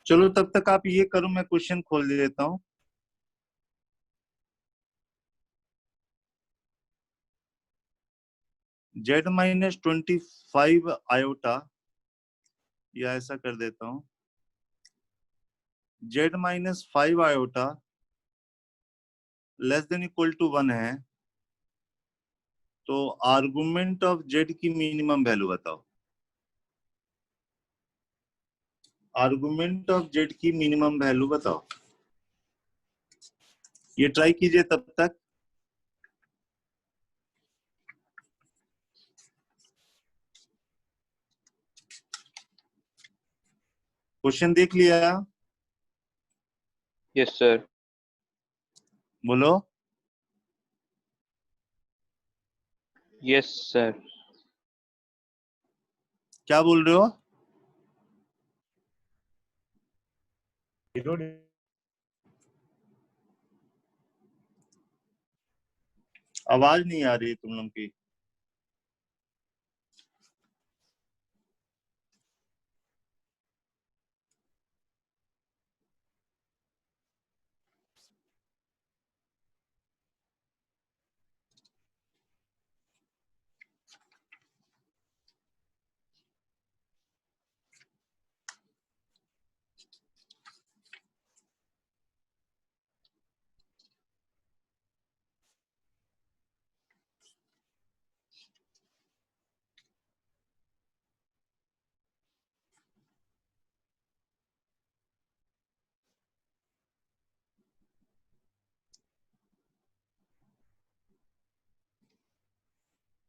चलो तब तक आप ये करो, मैं क्वेश्चन खोल देता हूँ। Z-25 आयोटा, या ऐसा कर देता हूँ, Z-5 iota less than equal to 1 है, तो आर्गुमेंट ऑफ Z की मिनिमम वैल्यू बताओ। आर्गुमेंट ऑफ Z की मिनिमम वैल्यू बताओ। ये ट्राई कीजिए तब तक। क्वेश्चन देख लिया? Yes sir. बोलो। Yes sir. क्या बोल रहे हो? जीरो आवाज नहीं आ रही तुम लोग की।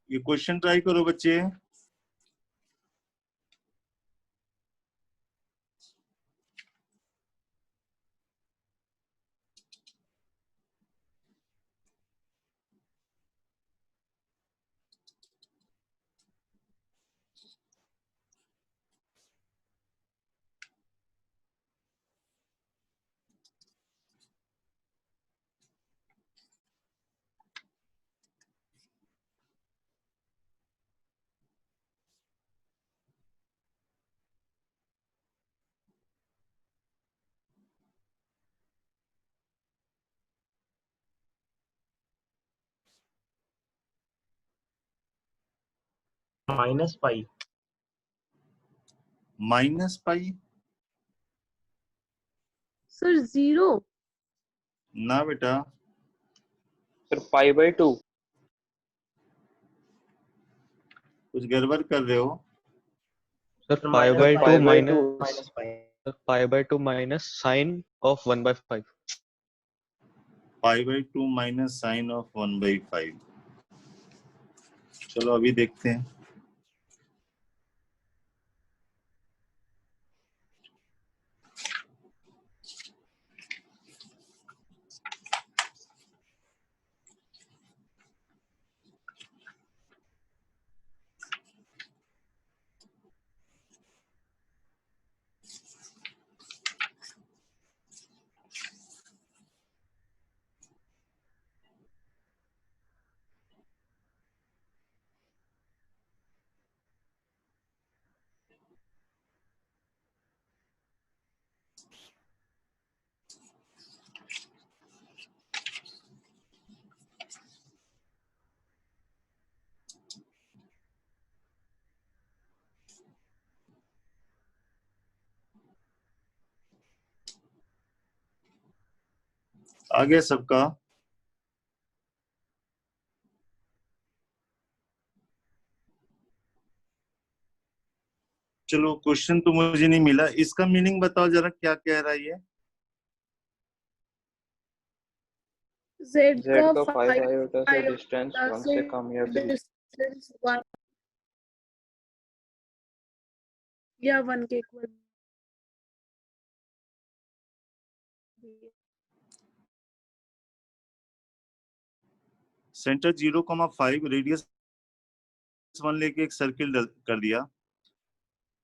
ये क्वेश्चन ट्राई करो बच्चे। -पाई। -पाई? सर 0। ना बेटा, सर π/2। कुछ गड़बड़ कर रहे हो। Sir sir π/2 minus pi. π/2 minus sine of 1/5। π/2 minus sine of 1/5। चलो अभी देखते हैं। आ गया सबका? चलो क्वेश्चन तो मुझे नहीं मिला, इसका मीनिंग बताओ जरा, क्या कह रहा है ये? Z Z का का 5 5 आयोटा से डिस्टेंस आयोटा 1 से से कम या बड़ी। डिस्टेंस 1 या 1 के इक्वल। सेंटर 0,5 रेडियस 1 लेके एक सर्किल कर दिया।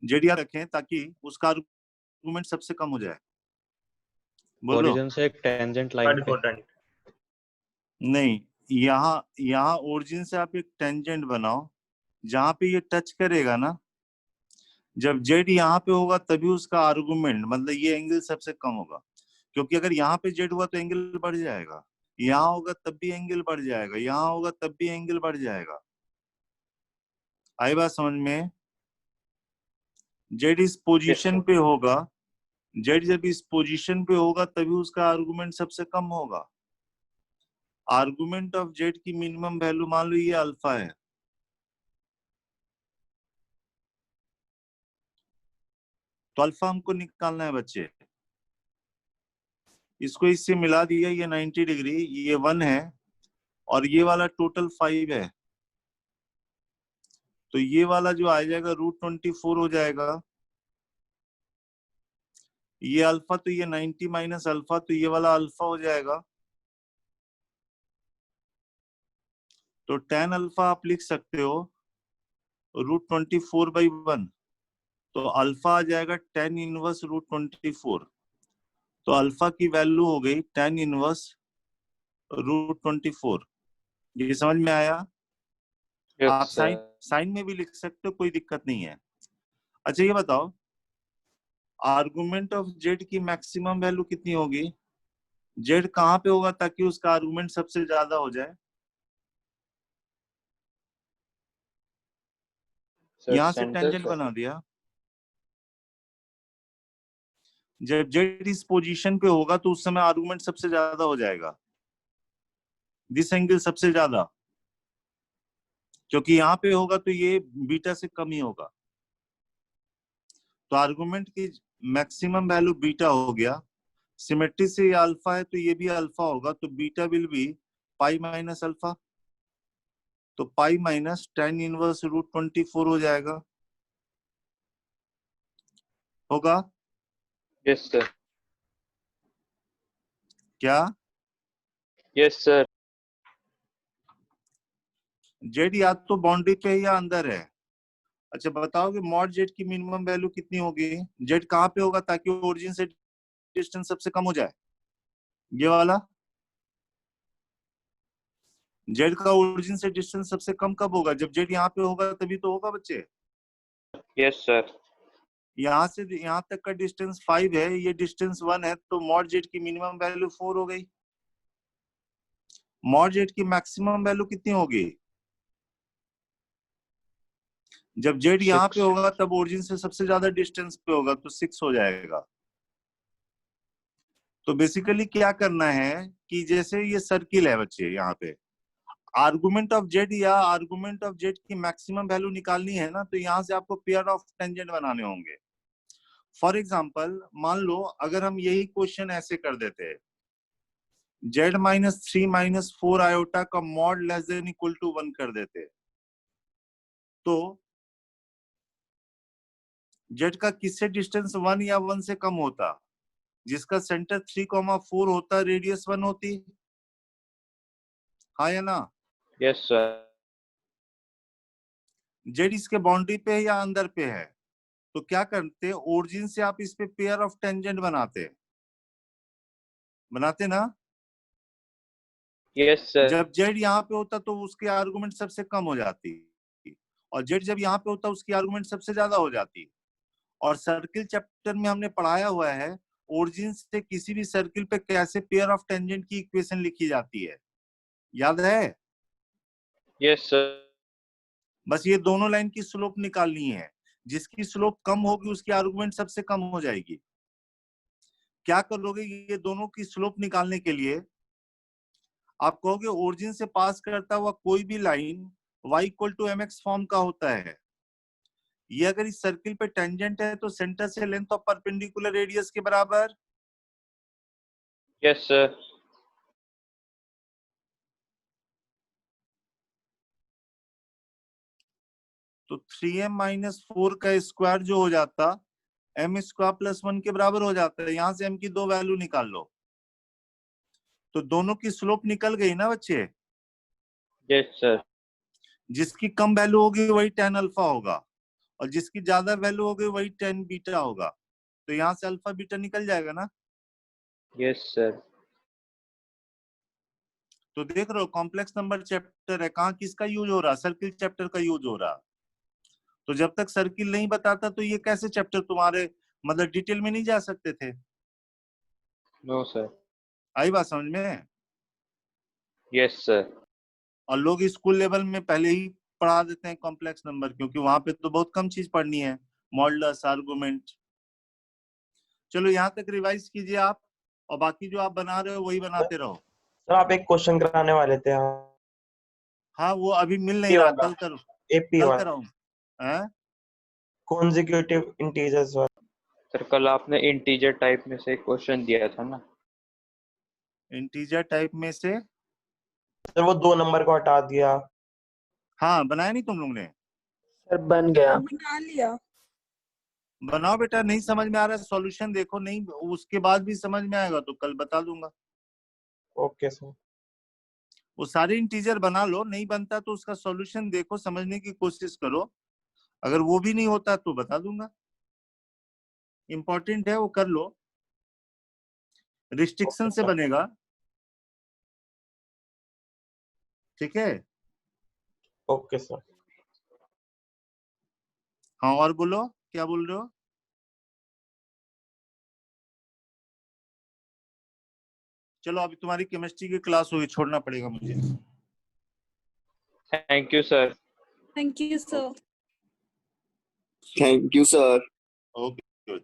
जेड रखें ताकि उसका आर्गुमेंट सबसे कम हो जाए। बोलो। ओरिजिन से एक टेंजेंट लाइन पे। कोटेंट नहीं, यहाँ ओरिजिन से आप एक टेंजेंट बनाओ जहां पे ये टच करेगा ना, जब जेड यहाँ पे होगा तभी उसका आर्गुमेंट मतलब ये एंगल सबसे कम होगा, क्योंकि अगर यहाँ पे जेड हुआ तो एंगल बढ़ जाएगा, यहाँ होगा तब भी एंगल बढ़ जाएगा, यहाँ होगा तब भी एंगल बढ़ जाएगा। आई बात समझ में? जेड इस पोजीशन पे होगा, जेड जब इस पोजीशन पे होगा तभी उसका आर्गुमेंट सबसे कम होगा। आर्गुमेंट ऑफ जेड की मिनिमम वैल्यू मान लो ये अल्फा है, तो अल्फा हमको निकालना है बच्चे। इसको इससे मिला दिया, ये 90 डिग्री, ये 1 है और ये वाला टोटल 5 है, तो ये वाला जो आ जाएगा √24 हो जाएगा। ये अल्फा तो ये 90 माइनस अल्फा तो ये वाला अल्फा हो जाएगा। तो tan अल्फा आप लिख सकते हो √24/1, तो अल्फा आ जाएगा tan इनवर्स √24। तो अल्फा की वैल्यू हो गई tan इनवर्स √24। ये समझ में आया? आप साइन में भी लिख सकते हो, कोई दिक्कत नहीं है। अच्छा ये बताओ, आर्गुमेंट ऑफ जेड की मैक्सिमम वैल्यू कितनी होगी? जेड कहाँ पे होगा ताकि उसका आर्गुमेंट सबसे ज्यादा हो जाए? यहां से टेंजेंट बना दिया। जब जेड इस पोजीशन पे होगा तो उस समय आर्गुमेंट सबसे ज्यादा हो जाएगा, दिस एंगल सबसे ज्यादा, क्योंकि यहाँ पे होगा तो ये बीटा से कम ही होगा। तो आर्गुमेंट की मैक्सिमम वैल्यू बीटा हो गया। सिमेट्री से ये अल्फा है तो ये भी अल्फा होगा, तो beta will be pi minus alpha, तो पाई माइनस tan इनवर्स √24 हो जाएगा। होगा? Yes sir. क्या? Yes sir. जेड या तो बाउंड्री पे है या अंदर है। अच्छा बताओ कि मॉड जेड की मिनिमम वैल्यू कितनी होगी? जेड कहाँ पे होगा ताकि ओरिजिन से डिस्टेंस सबसे कम हो जाए? ये वाला जेड का ओरिजिन से डिस्टेंस सबसे कम कब होगा? जब जेड यहाँ पे होगा तभी तो होगा बच्चे। Yes sir. यहाँ से यहाँ तक का डिस्टेंस 5 है, ये डिस्टेंस 1 है, तो मॉड जेड की मिनिमम वैल्यू 4 हो गई। मॉड जेड की मैक्सिमम वैल्यू कितनी होगी? जब जेड यहाँ पे होगा तब ओरिजिन से सबसे ज्यादा डिस्टेंस पे होगा, तो 6 हो जाएगा। तो बेसिकली क्या करना है कि जैसे ये सर्किल है बच्चे, यहाँ पे आर्गुमेंट ऑफ जेड या आर्गुमेंट ऑफ जेड की मैक्सिमम वैल्यू निकालनी है ना, तो यहाँ से आपको पेयर ऑफ टेंजेंट बनाने होंगे। फॉर एग्जाम्पल मान लो अगर हम यही क्वेश्चन ऐसे कर देते, z -3 -4 आयोटा का mod less than equal to 1 कर देते, तो z का किससे डिस्टेंस 1 या 1 से कम होता? जिसका सेंटर 3,4 होता, रेडियस 1 होती। हाँ या ना? Yes sir. जेड इसके बाउंड्री पे है या अंदर पे है? तो क्या करते, ओरिजिन से आप इस पे पेयर ऑफ टेंजेंट बनाते ना। Yes sir. जब जेड यहाँ पे होता तो उसकी आर्गुमेंट सबसे कम हो जाती, और जेड जब यहाँ पे होता उसकी आर्गुमेंट सबसे ज्यादा हो जाती। और सर्किल चैप्टर में हमने पढ़ाया हुआ है ओरिजिन से किसी भी सर्किल पे कैसे पेयर ऑफ टेंजेंट की इक्वेशन लिखी जाती है, याद है? Yes sir. बस ये दोनों लाइन की स्लोप निकालनी है, जिसकी स्लोप कम होगी उसकी आर्गुमेंट सबसे कम हो जाएगी। क्या करोगे, ये दोनों की स्लोप निकालने के लिए आप कहोगे ओरिजिन से पास करता हुआ कोई भी लाइन y = mx फॉर्म का होता है। ये अगर इस सर्किल पे टेंजेंट है तो सेंटर से लेंथ ऑफ परपेंडिकुलर रेडियस के बराबर। Yes sir. तो 3m माइनस 4 का स्क्वायर जो हो जाता m स्क्वायर प्लस 1 के बराबर हो जाता है। यहां से m की दो वैल्यू निकाल लो, तो दोनों की स्लोप निकल गई ना बच्चे। Yes sir. जिसकी कम वैल्यू होगी वही tan अल्फा होगा, और जिसकी ज्यादा वैल्यू होगी वही tan बीटा होगा। तो यहाँ से अल्फा बीटा निकल जाएगा ना। Yes sir. तो देख रहे हो कॉम्प्लेक्स नंबर चैप्टर है, कहाँ किसका यूज हो रहा, सर्किल चैप्टर का यूज हो रहा। तो जब तक सर्किल नहीं बताता तो ये कैसे चैप्टर तुम्हारे मतलब डिटेल में नहीं जा सकते थे। No sir. आई बात समझ में। Yes sir. और लोग स्कूल लेवल में पहले ही पढ़ा देते हैं कॉम्प्लेक्स नंबर, क्योंकि वहां पे तो बहुत कम चीज पढ़नी है, मॉडुलस, आर्गुमेंट। चलो यहाँ तक रिवाइज कीजिए आप, और बाकी जो आप बना रहे हो वही बनाते रहो। सर आप एक क्वेश्चन कराने वाले थे। हाँ वो अभी मिल नहीं रहा, कल करो, एपी कल वाला कराऊं। हैं? कॉन्जिक्यूटिव इंटीजर्स वाला। सर कल आपने इंटीजर टाइप में से क्वेश्चन दिया था ना। इंटीजर टाइप में से सर वो 2 नंबर को हटा दिया। हाँ बनाया नहीं तुम लोग ने। सर बन गया। बना लिया। बनाओ बेटा, नहीं समझ में आ रहा है सॉल्यूशन देखो, नहीं उसके बाद भी समझ में आएगा तो कल बता दूंगा। Okay sir. वो सारे इंटीजर बना लो, नहीं बनता तो उसका सॉल्यूशन देखो, समझने की कोशिश करो। अगर वो भी नहीं होता तो बता दूंगा। इंपॉर्टेंट है वो कर लो, रिस्ट्रिक्शन से बनेगा। ठीक है। Okay sir. हाँ और बोलो, क्या बोल रहे हो। चलो अभी तुम्हारी केमिस्ट्री की क्लास होगी, छोड़ना पड़ेगा मुझे। Thank you sir. Thank you, sir. Thank you sir. Okay.